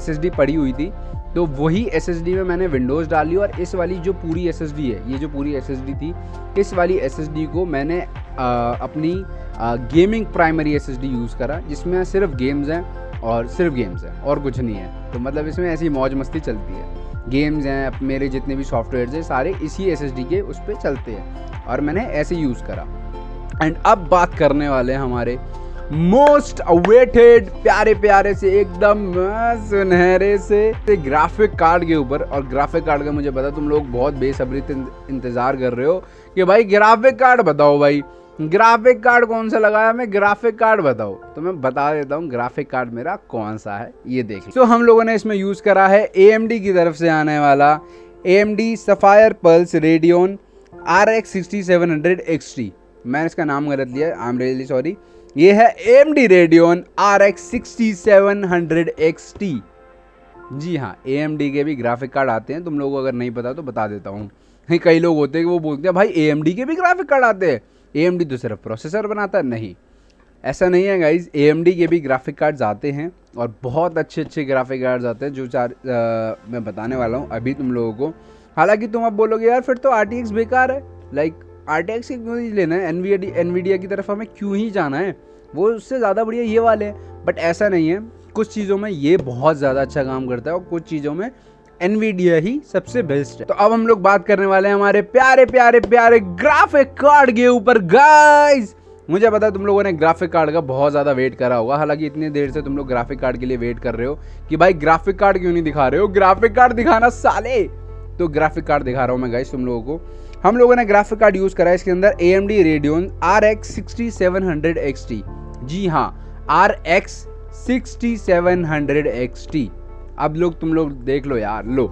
SSD पड़ी हुई थी, तो वही SSD में मैंने विंडोज़ डाली। और इस वाली जो पूरी SSD है, ये जो पूरी SSD थी, इस वाली SSD को मैंने अपनी गेमिंग प्राइमरी SSD यूज़ करा, जिसमें सिर्फ गेम्स हैं और सिर्फ गेम्स हैं और कुछ नहीं है। तो मतलब इसमें ऐसी मौज मस्ती चलती है, गेम्स हैं, मेरे जितने भी सॉफ्टवेयर हैं सारे इसी SSD के उस पर चलते हैं, और मैंने ऐसे यूज़ करा। एंड अब बात करने वाले हैं हमारे मोस्ट अवेटेड प्यारे प्यारे से एकदम सुनहरे से ग्राफिक कार्ड के ऊपर। और ग्राफिक कार्ड का मुझे पता तुम लोग बहुत बेसब्री से इंतज़ार कर रहे हो कि भाई ग्राफिक कार्ड बताओ, भाई ग्राफिक कार्ड कौन सा लगाया, मैं ग्राफिक कार्ड बताओ। तो मैं बता देता हूँ ग्राफिक कार्ड मेरा कौन सा है, ये देख। तो हम लोगों ने इसमें यूज़ करा है AMD की तरफ से आने वाला AMD Sapphire Pulse Radeon RX 6700 XT। मैंने इसका नाम गलत लिया, आई एम रियली सॉरी। ये है AMD Radeon RX 6700 XT। जी हाँ, AMD के भी ग्राफिक कार्ड आते हैं, तुम लोगों को अगर नहीं पता तो बता देता हूँ। कई लोग होते हैं कि वो बोलते हैं भाई AMD के भी ग्राफिक कार्ड आते हैं, AMD तो सिर्फ प्रोसेसर बनाता है। नहीं, ऐसा नहीं है गाइज, AMD के भी ग्राफिक कार्ड्स आते हैं और बहुत अच्छे अच्छे ग्राफिक कार्ड्स आते हैं, जो मैं बताने वाला हूँ अभी तुम लोगों को। हालांकि तुम अब बोलोगे यार फिर तो RTX बेकार है, लाइक RTX ही क्यों लेना है, NVIDIA की तरफ हमें क्यों ही जाना है, वो उससे ज़्यादा बढ़िया ये वाले हैं। बट ऐसा नहीं है, कुछ चीज़ों में ये बहुत ज़्यादा अच्छा काम करता है और कुछ चीज़ों में NVIDIA ही सबसे बेस्ट है। तो अब हम लोग बात करने वाले हैं हमारे प्यारे प्यारे प्यारे ग्राफिक कार्ड के ऊपर। गाइस, मुझे पता है तुम लोगों ने ग्राफिक कार्ड का बहुत ज़्यादा वेट करा होगा। हालांकि इतनी देर से तुम लोग ग्राफिक कार्ड के लिए वेट कर रहे हो कि भाई ग्राफिक कार्ड क्यों नहीं दिखा रहे हो, ग्राफिक कार्ड दिखाना साले। तो ग्राफिक कार्ड दिखा रहा हूँ मैं गाइस तुम लोगों को। हम लोगों ने ग्राफिक कार्ड यूज़ करा है इसके अंदर AMD Radeon RX 6700 XT। जी हाँ, RX 6700 XT। अब लोग तुम लोग देख लो यार, लो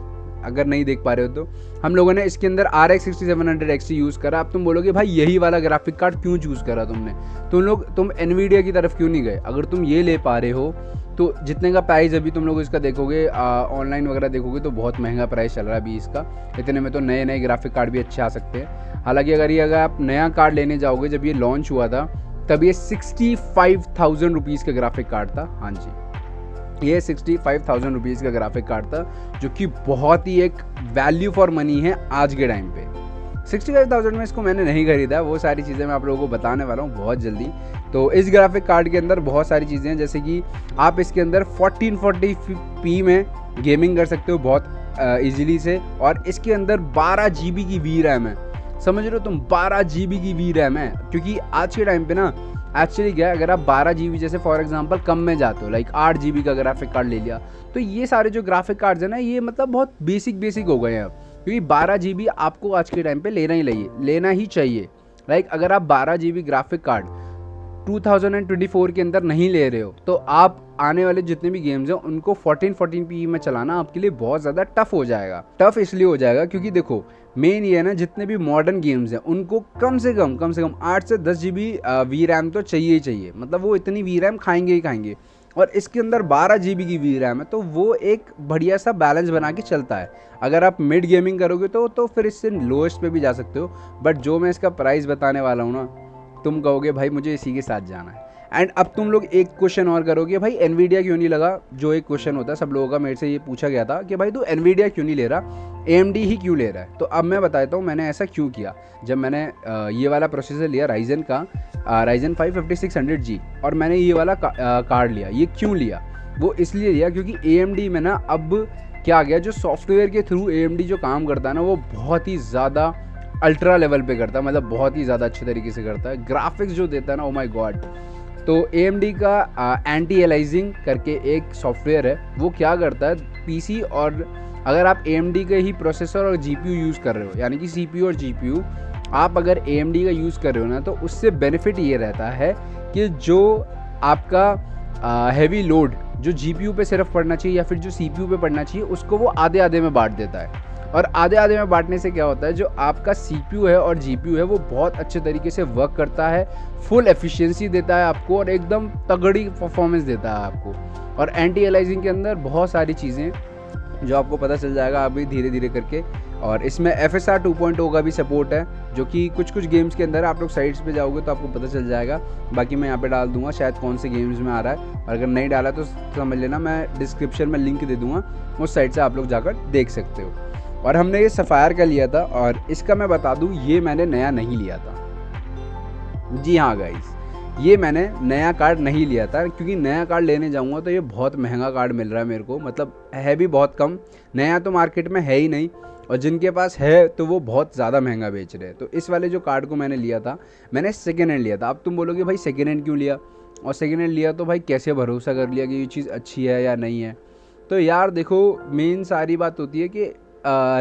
अगर नहीं देख पा रहे हो तो हम लोगों ने इसके अंदर RX 6700 XT यूज़ करा। अब तुम बोलोगे भाई यही वाला ग्राफिक कार्ड क्यों चूज़ करा तुमने, तुम NVIDIA की तरफ क्यों नहीं गए। अगर तुम ये ले पा रहे हो तो जितने का प्राइस अभी तुम लोग इसका देखोगे ऑनलाइन वगैरह देखोगे तो बहुत महंगा प्राइस चल रहा है अभी इसका। इतने में तो नए नए ग्राफिक कार्ड भी अच्छे आ सकते हैं। हालांकि अगर आप नया कार्ड लेने जाओगे, जब ये लॉन्च हुआ था तब ये 65,000 रुपीज़ का ग्राफिक कार्ड था। हाँ जी, ये 65,000 रुपीज़ का ग्राफिक कार्ड था, जो कि बहुत ही एक वैल्यू फॉर मनी है आज के टाइम पे। 65,000 में इसको मैंने नहीं खरीदा, वो सारी चीज़ें मैं आप लोगों को बताने वाला हूँ बहुत जल्दी। तो इस ग्राफिक कार्ड के अंदर बहुत सारी चीज़ें हैं, जैसे कि आप इसके अंदर 1440p में गेमिंग कर सकते हो बहुत ईजिली से, और इसके अंदर 12 GB की वी रैम है। समझ रहे हो तुम, 12 GB की वी रैम है। क्योंकि आज के टाइम पे ना एक्चुअली क्या है, अगर आप 12 GB जैसे फॉर एग्जांपल कम में जाते हो, लाइक 8 GB का ग्राफिक कार्ड ले लिया, तो ये सारे जो ग्राफिक कार्ड्स हैं ना, ये मतलब बहुत बेसिक हो गए हैं। क्योंकि 12 GB आपको आज के टाइम पे लेना ही चाहिए। लाइक अगर आप 12 GB ग्राफिक कार्ड 2024 के अंदर नहीं ले रहे हो, तो आप आने वाले जितने भी गेम्स हैं उनको 1440p में चलाना आपके लिए बहुत ज़्यादा टफ हो जाएगा। टफ इसलिए हो जाएगा क्योंकि देखो मेन ये है ना, जितने भी मॉडर्न गेम्स हैं उनको कम से कम 8 से 10 GB वी रैम तो चाहिए ही चाहिए। मतलब वो इतनी वी रैम खाएंगे ही खाएंगे, और इसके अंदर 12 GB की वी रैम है, तो वो एक बढ़िया सा बैलेंस बना के चलता है। अगर आप मिड गेमिंग करोगे तो फिर इससे लोएस्ट पे भी जा सकते हो। बट जो मैं इसका प्राइस बताने वाला हूँ ना, तुम कहोगे भाई मुझे इसी के साथ जाना है। एंड अब तुम लोग एक क्वेश्चन और करोगे, भाई NVIDIA क्यों नहीं लगा। जो एक क्वेश्चन होता है सब लोगों का, मेरे से ये पूछा गया था कि भाई तू NVIDIA क्यों नहीं ले रहा, AMD ही क्यों ले रहा है। तो अब मैं बताता हूँ मैंने ऐसा क्यों किया। जब मैंने ये वाला प्रोसेसर लिया Ryzen का, Ryzen 5 5600G, और मैंने ये वाला कार्ड लिया, ये क्यों लिया, वो इसलिए लिया क्योंकि AMD में ना अब क्या आ गया, जो सॉफ्टवेयर के थ्रू AMD जो काम करता है ना, वो बहुत ही ज़्यादा अल्ट्रा लेवल पे करता है। मतलब बहुत ही ज़्यादा अच्छे तरीके से करता है। ग्राफिक्स जो देता है ना, ओ माय गॉड। तो AMD का एंटी एलाइजिंग करके एक सॉफ्टवेयर है, वो क्या करता है PC, और अगर आप AMD के ही प्रोसेसर और GPU यूज़ कर रहे हो, यानी कि CPU और GPU आप अगर AMD का यूज़ कर रहे हो ना, तो उससे बेनिफिट ये रहता है कि जो आपका हैवी लोड जो GPU पे सिर्फ पड़ना चाहिए या फिर जो CPU पे पड़ना चाहिए, उसको वो आधे आधे में बांट देता है। और आधे आधे में बांटने से क्या होता है, जो आपका CPU है और GPU है वो बहुत अच्छे तरीके से वर्क करता है, फुल एफिशिएंसी देता है आपको, और एकदम तगड़ी परफॉर्मेंस देता है आपको। और एंटी एलाइजिंग के अंदर बहुत सारी चीज़ें जो आपको पता चल जाएगा अभी धीरे धीरे करके। और इसमें FSR 2.0 का भी सपोर्ट है, जो कि कुछ गेम्स के अंदर आप लोग साइट्स पे जाओगे तो आपको पता चल जाएगा। बाकी मैं यहाँ पे डाल दूंगा शायद कौन से गेम्स में आ रहा है, और अगर नहीं डाला तो समझ लेना, मैं डिस्क्रिप्शन में लिंक दे दूँगा, उस साइट से आप लोग जाकर देख सकते हो। और हमने ये सफ़ायर का लिया था, और इसका मैं बता दूँ ये मैंने नया नहीं लिया था। जी हाँ गाइस, ये मैंने नया कार्ड नहीं लिया था, क्योंकि नया कार्ड लेने जाऊँगा तो ये बहुत महंगा कार्ड मिल रहा है मेरे को। मतलब है भी बहुत कम, नया तो मार्केट में है ही नहीं, और जिनके पास है तो वो बहुत ज़्यादा महंगा बेच रहे हैं। तो इस वाले जो कार्ड को मैंने लिया था, मैंने सेकेंड हैंड लिया था। अब तुम बोलोगे भाई सेकेंड हैंड क्यों लिया, और सेकेंड हैंड लिया तो भाई कैसे भरोसा कर लिया कि ये चीज़ अच्छी है या नहीं है। तो यार देखो, मेन सारी बात होती है कि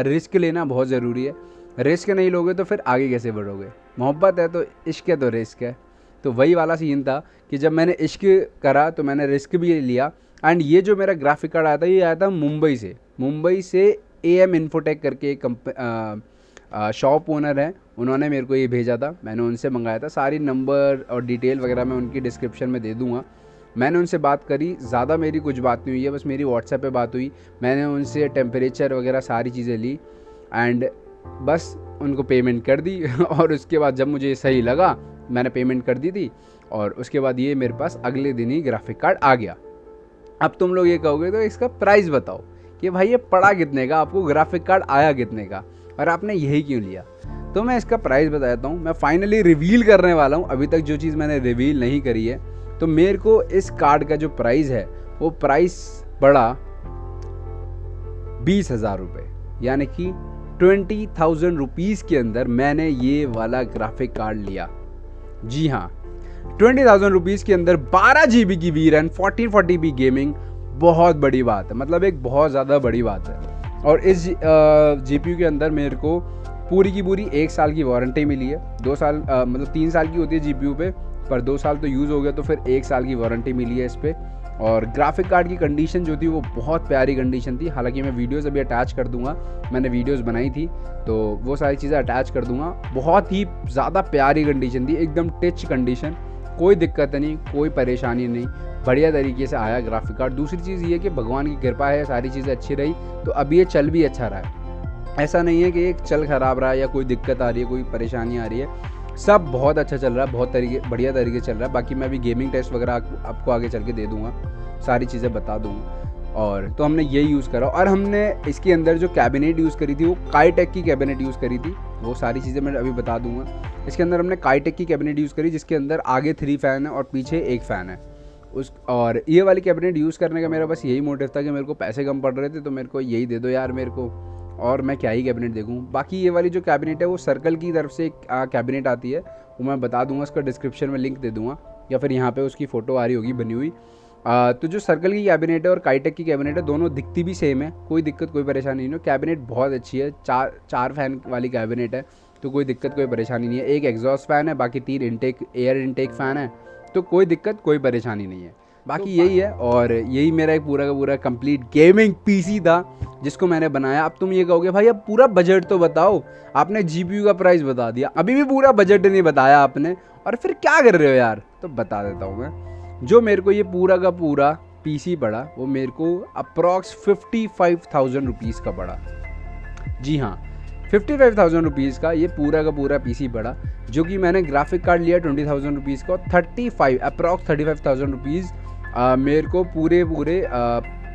रिस्क लेना बहुत ज़रूरी है। रिस्क नहीं लोगे तो फिर आगे कैसे बढ़ोगे। मोहब्बत है तो इश्क है तो रिस्क है। तो वही वाला सीन था कि जब मैंने इश्क करा तो मैंने रिस्क भी लिया। एंड ये जो मेरा ग्राफिक कार्ड आया था, ये आया था मुंबई से AM इन्फोटेक करके एक शॉप ओनर है, उन्होंने मेरे को ये भेजा था, मैंने उनसे मंगाया था। सारी नंबर और डिटेल वगैरह मैं उनकी डिस्क्रिप्शन में दे दूँगा। मैंने उनसे बात करी, ज़्यादा मेरी कुछ बात नहीं हुई है, बस मेरी व्हाट्सएप पे बात हुई। मैंने उनसे टेम्परेचर वगैरह सारी चीज़ें ली, एंड बस उनको पेमेंट कर दी। और उसके बाद जब मुझे सही लगा, मैंने पेमेंट कर दी थी, और उसके बाद ये मेरे पास अगले दिन ही ग्राफिक कार्ड आ गया। अब तुम लोग ये कहोगे तो इसका प्राइस बताओ कि भाई ये पड़ा कितने का, आपको ग्राफिक कार्ड आया कितने का, और आपने यही क्यों लिया। तो मैं इसका प्राइस बताता हूँ। मैं फाइनली रिवील करने वाला हूँ। अभी तक जो चीज़ मैंने रिवील नहीं करी है, तो मेरे को इस कार्ड का जो प्राइस है वो प्राइस पड़ा 20,000 रुपये, यानी कि 20,000 रुपीज़ के अंदर मैंने ये वाला ग्राफिक कार्ड लिया। जी हाँ, 20,000 रुपीज़ के अंदर 12 GB की वी रैम, 1440p गेमिंग, बहुत बड़ी बात है। मतलब एक बहुत ज़्यादा बड़ी बात है। और इस GPU के अंदर मेरे को पूरी की पूरी 1 साल की वारंटी मिली है। 2 साल मतलब 3 साल की होती है GPU पे, पर 2 साल तो यूज़ हो गया, तो फिर 1 साल की वारंटी मिली है इस पर। और ग्राफिक कार्ड की कंडीशन जो थी वो बहुत प्यारी कंडीशन थी। हालांकि मैं वीडियोस अभी अटैच कर दूंगा, मैंने वीडियोस बनाई थी तो वो सारी चीज़ें अटैच कर दूंगा। बहुत ही ज़्यादा प्यारी कंडीशन थी, एकदम टच कंडीशन, कोई दिक्कत नहीं, कोई परेशानी नहीं, बढ़िया तरीके से आया ग्राफिक कार्ड। दूसरी चीज़ ये कि भगवान की कृपा है, सारी चीज़ें अच्छी रही तो अब ये चल भी अच्छा रहा है। ऐसा नहीं है कि एक चल ख़राब रहा है या कोई दिक्कत आ रही है, कोई परेशानी आ रही है, सब बहुत अच्छा चल रहा है, बहुत बढ़िया तरीके से चल रहा है। बाकी मैं अभी गेमिंग टेस्ट वगैरह आपको आगे चल के दे दूँगा, सारी चीज़ें बता दूँगा। और तो हमने ये यूज़ करा और हमने इसके अंदर जो कैबिनेट यूज़ करी थी वो काईटेक की कैबिनेट यूज़ करी थी, वो सारी चीज़ें मैं अभी बता दूँगा। इसके अंदर हमने काईटेक की कैबिनेट यूज़ करी जिसके अंदर आगे 3 फ़ैन है और पीछे 1 फ़ैन है। और ये वाली कैबिनेट यूज़ करने का मेरा बस यही मोटिव था कि मेरे को पैसे कम पड़ रहे थे तो मेरे को यही दे दो यार मेरे को, और मैं क्या ही कैबिनेट देखूँ। बाकी ये वाली जो कैबिनेट है वो सर्कल की तरफ से एक कैबिनेट आती है, वो मैं बता दूंगा, उसका डिस्क्रिप्शन में लिंक दे दूंगा या फिर यहाँ पे उसकी फ़ोटो आ रही होगी बनी हुई। तो जो सर्कल की कैबिनेट है और काईटेक की कैबिनेट है दोनों दिखती भी सेम है, कोई दिक्कत कोई परेशानी नहीं है। कैबिनेट बहुत अच्छी है, चार फ़ैन वाली कैबिनेट है तो कोई दिक्कत कोई परेशानी नहीं है। एक एग्जॉस्ट फ़ैन है, बाकी 3 एयर इनटेक फ़ैन है, तो कोई दिक्कत कोई परेशानी नहीं है। बाकी यही है और यही मेरा एक पूरा का पूरा कंप्लीट गेमिंग पीसी था जिसको मैंने बनाया। अब तुम ये कहोगे भाई अब पूरा बजट तो बताओ, आपने जीपीयू का प्राइस बता दिया, अभी भी पूरा बजट नहीं बताया आपने, और फिर क्या कर रहे हो यार। तो बता देता हूँ मैं, जो मेरे को ये पूरा का पूरा पीसी पड़ा वो मेरे को अप्रॉक्स 55,000 रुपीज़ का पड़ा। जी हाँ, 55,000 रुपीज़ का ये पूरा का पूरा पीसी पड़ा, जो कि मैंने ग्राफिक कार्ड लिया 20,000 रुपीज़ का, 35,000 रुपीज़ मेरे को पूरे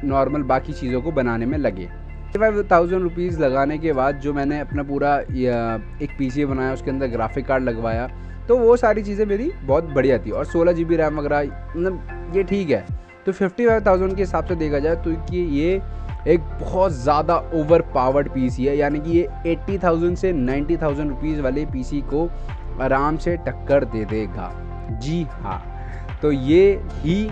नॉर्मल बाकी चीज़ों को बनाने में लगे। 35,000 रुपीज़ लगाने के बाद जो मैंने अपना पूरा एक पीसी बनाया, उसके अंदर ग्राफिक कार्ड लगवाया, तो वो सारी चीज़ें मेरी बहुत बढ़िया थी और 16 GB रैम वगैरह, मतलब ये ठीक है। तो 55,000 के हिसाब से देखा जाए तो कि ये एक बहुत ज़्यादा ओवर पावर्ड पीसी है, यानी कि ये 80,000 से 90,000 रुपीज़ वाले पीसी को आराम से टक्कर दे देगा। जी हाँ, तो ये ही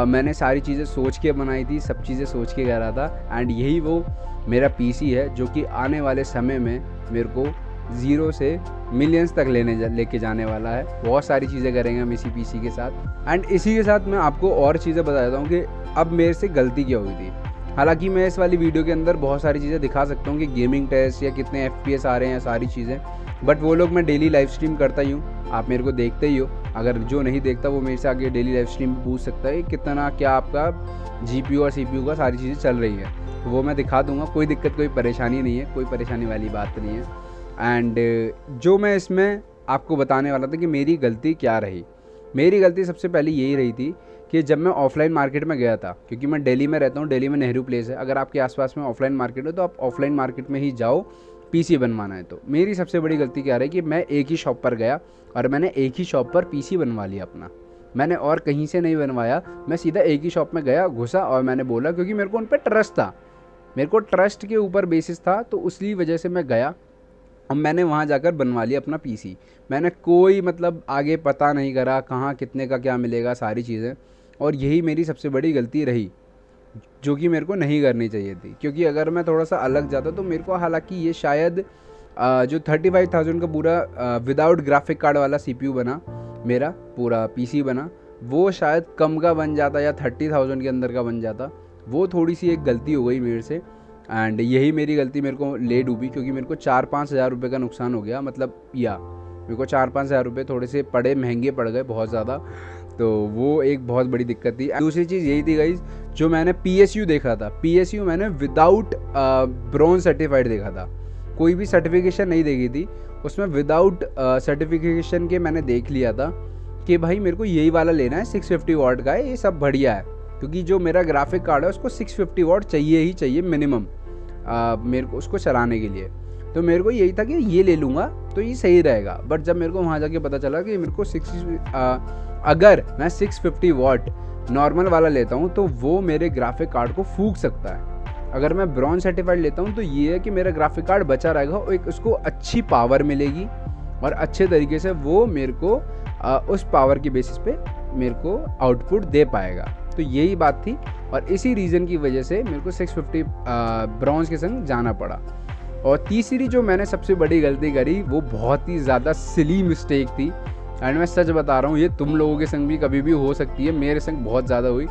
मैंने सारी चीज़ें सोच के बनाई थी, सब चीज़ें सोच के करा था, एंड यही वो मेरा पीसी है जो कि आने वाले समय में मेरे को 0 से मिलियंस तक लेके जाने वाला है। बहुत सारी चीज़ें करेंगे हम इसी पीसी के साथ। एंड इसी के साथ मैं आपको और चीज़ें बता देता हूँ कि अब मेरे से गलती क्या हुई थी। हालांकि मैं इस वाली वीडियो के अंदर बहुत सारी चीज़ें दिखा सकता हूँ कि गेमिंग टेस्ट या कितने FPS आ रहे हैं, सारी चीज़ें, बट वो लोग मैं डेली लाइव स्ट्रीम करता ही हूँ, आप मेरे को देखते ही हो। अगर जो नहीं देखता वो मेरे से आगे डेली लाइव स्ट्रीम पूछ सकता है कितना क्या आपका GPU और CPU का सारी चीज़ें चल रही है, तो वो मैं दिखा दूंगा, कोई दिक्कत कोई परेशानी नहीं है, कोई परेशानी वाली बात नहीं है। एंड जो मैं इसमें आपको बताने वाला था कि मेरी गलती क्या रही, मेरी गलती सबसे पहले यही रही थी कि जब मैं ऑफलाइन मार्केट में गया था, क्योंकि मैं दिल्ली में रहता हूँ, दिल्ली में नेहरू प्लेस है, अगर आपके आसपास में ऑफलाइन मार्केट है तो आप ऑफलाइन मार्केट में ही जाओ पीसी बनवाना है। तो मेरी सबसे बड़ी गलती क्या रही कि मैं एक ही शॉप पर गया और मैंने एक ही शॉप पर पीसी बनवा लिया अपना, मैंने और कहीं से नहीं बनवाया, मैं सीधा एक ही शॉप में गया, घुसा और मैंने बोला, क्योंकि मेरे को उन पर ट्रस्ट था, मेरे को ट्रस्ट के ऊपर बेसिस था, तो उसी वजह से मैं गया और मैंने वहाँ जाकर बनवा लिया अपना पीसी। मैंने कोई मतलब आगे पता नहीं करा कहाँ कितने का क्या मिलेगा, सारी चीज़ें, और यही मेरी सबसे बड़ी गलती रही जो कि मेरे को नहीं करनी चाहिए थी। क्योंकि अगर मैं थोड़ा सा अलग जाता तो मेरे को, हालांकि ये शायद जो 35,000 का पूरा विदाउट ग्राफिक कार्ड वाला CPU बना, मेरा पूरा पीसी बना, वो शायद कम का बन जाता या 30,000 के अंदर का बन जाता। वो थोड़ी सी एक गलती हो गई मेरे से, एंड यही मेरी गलती मेरे को ले डूबी, क्योंकि मेरे को 4-5 हज़ार रुपये का नुकसान हो गया। मतलब मेरे को 4-5 हज़ार रुपये थोड़े से पड़े, महंगे पड़ गए बहुत ज़्यादा, तो वो एक बहुत बड़ी दिक्कत थी। दूसरी चीज़ यही थी गाइस, जो मैंने PSU देखा था, PSU मैंने विदाउट ब्रॉन्ज सर्टिफाइड देखा था, कोई भी सर्टिफिकेशन नहीं देखी थी उसमें, विदाउट सर्टिफिकेशन के मैंने देख लिया था कि भाई मेरे को यही वाला लेना है, 650 वाट का है, ये सब बढ़िया है, क्योंकि जो मेरा ग्राफिक कार्ड है उसको 650 वाट चाहिए ही चाहिए मिनिमम मेरे को उसको चलाने के लिए। तो मेरे को यही था कि ये ले लूँगा तो ये सही रहेगा। बट जब मेरे को वहाँ जाके पता चला कि मेरे को अगर मैं 650 वाट नॉर्मल वाला लेता हूँ तो वो मेरे ग्राफिक कार्ड को फूंक सकता है। अगर मैं ब्रॉन्ज सर्टिफाइड लेता हूँ तो ये है कि मेरा ग्राफिक कार्ड बचा रहेगा और एक उसको अच्छी पावर मिलेगी और अच्छे तरीके से वो मेरे को उस पावर की बेसिस पे मेरे को आउटपुट दे पाएगा। तो यही बात थी और इसी रीज़न की वजह से मेरे को 650 ब्रॉन्ज के संग जाना पड़ा। और तीसरी जो मैंने सबसे बड़ी गलती करी वो बहुत ही ज़्यादा सिली मिस्टेक थी, एंड मैं सच बता रहा हूँ, ये तुम लोगों के संग भी कभी भी हो सकती है, मेरे संग बहुत ज़्यादा हुई।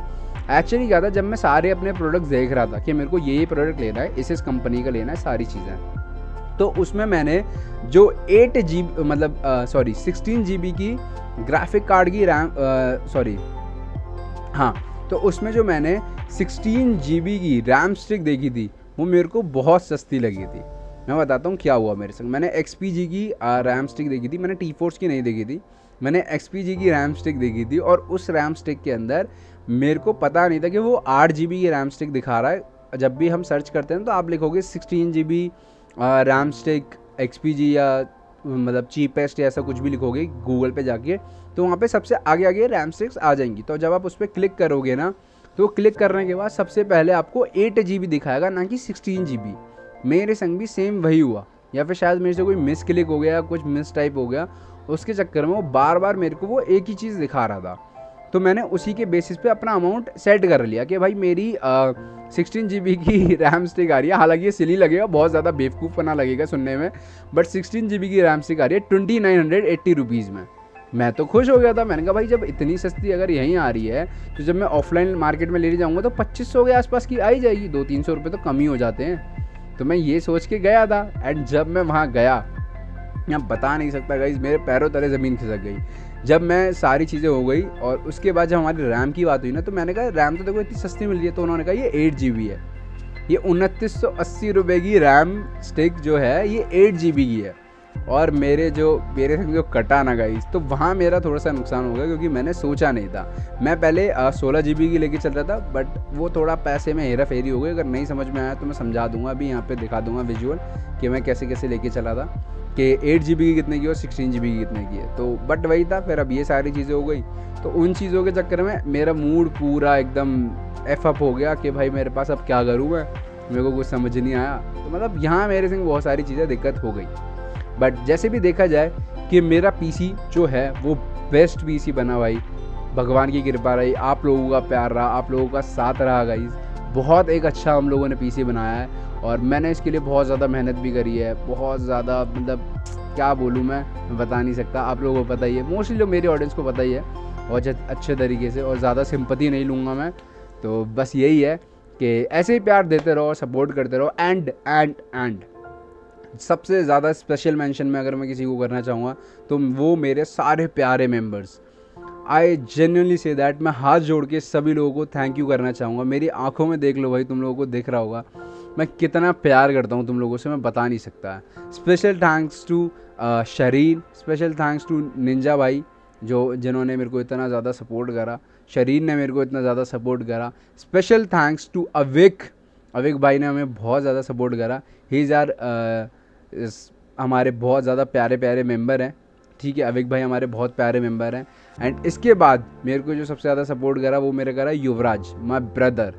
एक्चुअली क्या था, जब मैं सारे अपने प्रोडक्ट्स देख रहा था कि मेरे को ये प्रोडक्ट लेना है, इस कंपनी का लेना है, सारी चीज़ें, तो उसमें मैंने जो 16 GB की ग्राफिक कार्ड की रैम तो उसमें जो मैंने 16 GB की रैम स्टिक देखी थी वो मेरे को बहुत सस्ती लगी थी। मैं बताता हूँ क्या हुआ मेरे संग। मैंने XPG की रैम स्टिक देखी थी, मैंने T-Force की नहीं देखी थी, मैंने XPG की रैम स्टिक देखी थी। और उस रैम स्टिक के अंदर मेरे को पता नहीं था कि वो 8 GB की रैम स्टिक दिखा रहा है। जब भी हम सर्च करते हैं तो आप लिखोगे 16 GB रैम स्टिक XPG या मतलब चीपेस्ट या ऐसा कुछ भी लिखोगे गूगल पे जाके, तो वहाँ पे सबसे आगे आगे रैम स्टिक्स आ जाएंगी। तो जब आप उस पर क्लिक करोगे ना, तो क्लिक करने के बाद सबसे पहले आपको 8 GB दिखाएगा, ना कि 16 GB। मेरे संग भी सेम वही हुआ, या फिर शायद मेरे से कोई मिस क्लिक हो गया, कुछ मिस टाइप हो गया, उसके चक्कर में वो बार बार मेरे को वो एक ही चीज़ दिखा रहा था। तो मैंने उसी के बेसिस पे अपना अमाउंट सेट कर लिया कि भाई मेरी 16 GB की रैम स्टिक आ रही है। हालांकि ये सिली लगेगा, बहुत ज़्यादा बेवकूफ़पना लगेगा सुनने में, बट 16 GB की रैम स्टिक आ रही है 2980 रुपीज़ में। मैं तो खुश हो गया था। मैंने कहा भाई जब इतनी सस्ती अगर यहीं आ रही है, तो जब मैं ऑफलाइन मार्केट में लेने जाऊँगा तो 2500 के आसपास की आ ही जाएगी, 200-300 रुपये तो कम ही हो जाते हैं। तो मैं ये सोच के गया था। एंड जब मैं वहाँ गया, मैं बता नहीं सकता गाइस, मेरे पैरों तले ज़मीन खिसक गई जब मैं सारी चीज़ें हो गई। और उसके बाद जब हमारी रैम की बात हुई ना, तो मैंने कहा रैम तो देखो इतनी सस्ती मिल रही है, तो उन्होंने कहा ये 8 GB है, ये 2980 रुपये की रैम स्टिक जो है ये 8 GB की है। और मेरे संग जो कटा ना गाइस, तो वहाँ मेरा थोड़ा सा नुकसान हो गया, क्योंकि मैंने सोचा नहीं था। मैं पहले 16 GB की लेके चल रहा था, बट वो थोड़ा पैसे में हेरा फेरी हो गई। अगर नहीं समझ में आया तो मैं समझा दूंगा, अभी यहाँ पे दिखा दूंगा विजुअल कि मैं कैसे कैसे लेके चला था, कि 8 GB की कितने की और 16 GB की कितने की है। तो बट वही था। फिर अब ये सारी चीज़ें हो गई, तो उन चीज़ों के चक्कर में मेरा मूड पूरा एकदम एफ हो गया कि भाई मेरे पास अब क्या करूँ मैं, मेरे को कुछ समझ नहीं आया। तो मतलब यहाँ मेरे संग बहुत सारी चीज़ें दिक्कत हो गई। बट जैसे भी देखा जाए कि मेरा पीसी जो है वो बेस्ट पीसी बना भाई, भगवान की कृपा रही, आप लोगों का प्यार रहा, आप लोगों का साथ रहा गाइस। बहुत एक अच्छा हम लोगों ने पीसी बनाया है, और मैंने इसके लिए बहुत ज़्यादा मेहनत भी करी है, बहुत ज़्यादा, मतलब क्या बोलूँ मैं बता नहीं सकता। आप लोगों को पता ही है, मोस्टली जो मेरे ऑडियंस को पता ही है, और अच्छे तरीके से, और ज़्यादा सिंपैथी नहीं लूँगा मैं। तो बस यही है कि ऐसे ही प्यार देते रहो, सपोर्ट करते रहो। एंड सबसे ज़्यादा स्पेशल मेंशन में अगर मैं किसी को करना चाहूँगा तो वो मेरे सारे प्यारे members. I genuinely say that, मैं हाथ जोड़ के सभी लोगों को थैंक यू करना चाहूँगा। मेरी आंखों में देख लो भाई, तुम लोगों को दिख रहा होगा मैं कितना प्यार करता हूँ तुम लोगों से, मैं बता नहीं सकता। Special thanks to Shareen, special thanks to ninja भाई, जिन्होंने मेरे को इतना ज़्यादा सपोर्ट करा। शरीन ने मेरे को इतना ज़्यादा सपोर्ट करा। स्पेशल थैंक्स टू अविक भाई ने हमें बहुत ज़्यादा सपोर्ट करा। ही इज़ आर हमारे बहुत ज़्यादा प्यारे प्यारे मेंबर हैं, ठीक है। अविक भाई हमारे बहुत प्यारे मेंबर हैं। एंड इसके बाद मेरे को जो सबसे ज़्यादा सपोर्ट करा वो मेरे करा Yuvraj, my brother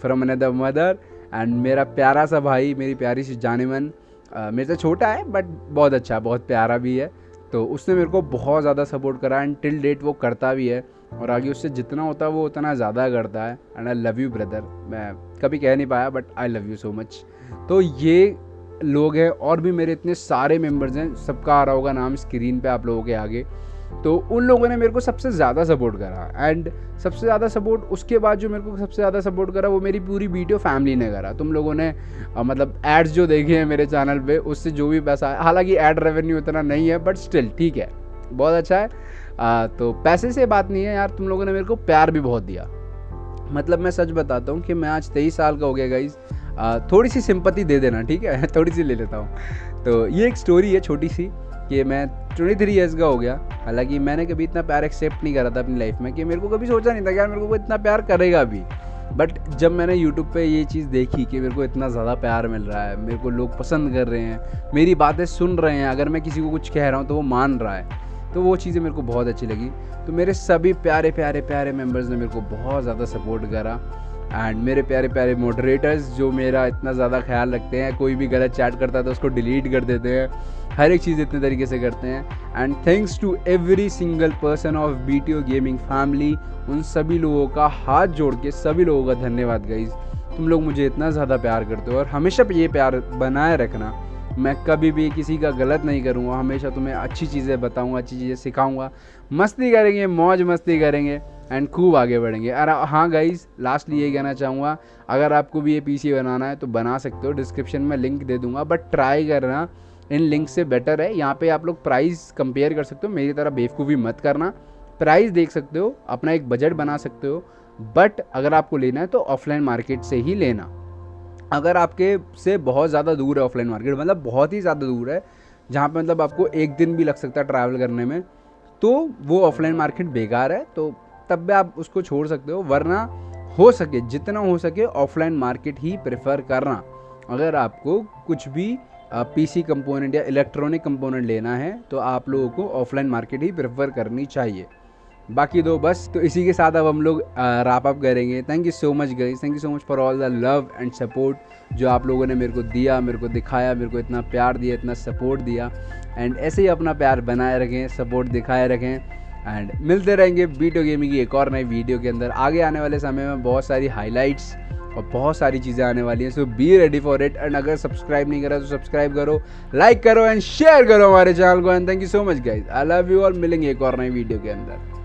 from another mother. And मेरा प्यारा सा भाई, मेरी प्यारी सी जानेमन, मेरे से छोटा है बट बहुत अच्छा है, बहुत प्यारा भी है। तो उसने मेरे को बहुत ज़्यादा सपोर्ट करा, एंड टिल डेट वो करता भी है, और आगे उससे जितना होता है वो उतना ज़्यादा करता है। And I love you brother, मैं कभी कह नहीं पाया but I love you so much. तो ये लोग हैं, और भी मेरे इतने सारे मेंबर्स हैं, सबका आ रहा होगा नाम स्क्रीन पे आप लोगों के आगे। तो उन लोगों ने मेरे को सबसे ज़्यादा सपोर्ट करा। एंड सबसे ज़्यादा सपोर्ट उसके बाद जो मेरे को सबसे ज़्यादा सपोर्ट करा वो मेरी पूरी वीडियो फैमिली ने करा। तुम लोगों ने मतलब एड्स जो देखे हैं मेरे चैनल पे, उससे जो भी पैसा है, हालांकि एड रेवेन्यू उतना नहीं है बट स्टिल ठीक है, बहुत अच्छा है। तो पैसे से बात नहीं है यार, तुम लोगों ने मेरे को प्यार भी बहुत दिया। मतलब मैं सच बताता हूँ कि मैं आज 23 साल का हो गया गाइज। थोड़ी सी सिंपैथी दे देना, ठीक है थोड़ी सी ले लेता हूँ। तो ये एक स्टोरी है छोटी सी, कि मैं 23 ईयर्स का हो गया। हालांकि मैंने कभी इतना प्यार एक्सेप्ट नहीं करा था अपनी लाइफ में, कि मेरे को कभी सोचा नहीं था कि यार मेरे को इतना प्यार करेगा भी। बट जब मैंने यूट्यूब पे ये चीज़ देखी कि मेरे को इतना ज़्यादा प्यार मिल रहा है, मेरे को लोग पसंद कर रहे हैं, मेरी बातें सुन रहे हैं, अगर मैं किसी को कुछ कह रहा हूँ तो वो मान रहा है, तो वो चीज़ें मेरे को बहुत अच्छी लगी। तो मेरे सभी प्यारे प्यारे प्यारे मेंबर्स ने मेरे को बहुत ज़्यादा सपोर्ट करा। एंड मेरे प्यारे प्यारे मॉडरेटर्स जो मेरा इतना ज़्यादा ख्याल रखते हैं, कोई भी गलत चैट करता है तो उसको डिलीट कर देते हैं, हर एक चीज़ इतने तरीके से करते हैं। And thanks to every single person of BTO gaming family, उन सभी लोगों का हाथ जोड़ के सभी लोगों का धन्यवाद गाइज। तुम लोग मुझे इतना ज़्यादा प्यार करते हो, और हमेशा ये प्यार बनाए रखना। मैं कभी भी किसी का गलत नहीं करूँगा, हमेशा तुम्हें अच्छी चीज़ें बताऊँगा, अच्छी चीज़ें सिखाऊँगा, मस्ती करेंगे, मौज मस्ती करेंगे। एंड खूब आगे बढ़ेंगे। और हाँ गाइस, लास्टली ये कहना चाहूँगा, अगर आपको भी ये पीसी बनाना है तो बना सकते हो, डिस्क्रिप्शन में लिंक दे दूंगा, बट ट्राई करना इन लिंक से बेटर है। यहाँ पे आप लोग प्राइस कंपेयर कर सकते हो, मेरी तरह बेवकूफ़ी मत करना, प्राइस देख सकते हो, अपना एक बजट बना सकते हो। बट अगर आपको लेना है तो ऑफलाइन मार्केट से ही लेना। अगर आपके से बहुत ज़्यादा दूर है ऑफलाइन मार्केट, मतलब बहुत ही ज़्यादा दूर है, जहाँ पे मतलब आपको एक दिन भी लग सकता है ट्रैवल करने में, तो वो ऑफलाइन मार्केट बेकार है, तो तब भी आप उसको छोड़ सकते हो। वरना हो सके, जितना हो सके ऑफलाइन मार्केट ही प्रेफर करना। अगर आपको कुछ भी पीसी कंपोनेंट या इलेक्ट्रॉनिक कंपोनेंट लेना है तो आप लोगों को ऑफलाइन मार्केट ही प्रेफर करनी चाहिए। बाकी दो बस, तो इसी के साथ अब हम लोग रैप अप करेंगे। Thank you so much guys, thank you so much for all the love and support जो आप लोगों ने मेरे को दिया, मेरे को दिखाया, मेरे को इतना प्यार दिया, इतना सपोर्ट दिया। एंड ऐसे ही अपना प्यार बनाए रखें, सपोर्ट दिखाए रखें, एंड मिलते रहेंगे वीडियो गेमिंग की एक और नई वीडियो के अंदर। आगे आने वाले समय में बहुत सारी हाईलाइट्स और बहुत सारी चीज़ें आने वाली हैं, so be ready for it. And अगर सब्सक्राइब नहीं करा तो सब्सक्राइब करो, लाइक करो एंड शेयर करो हमारे चैनल को। And thank you so much guys, I love you all. मिलेंगे एक और नई वीडियो के अंदर।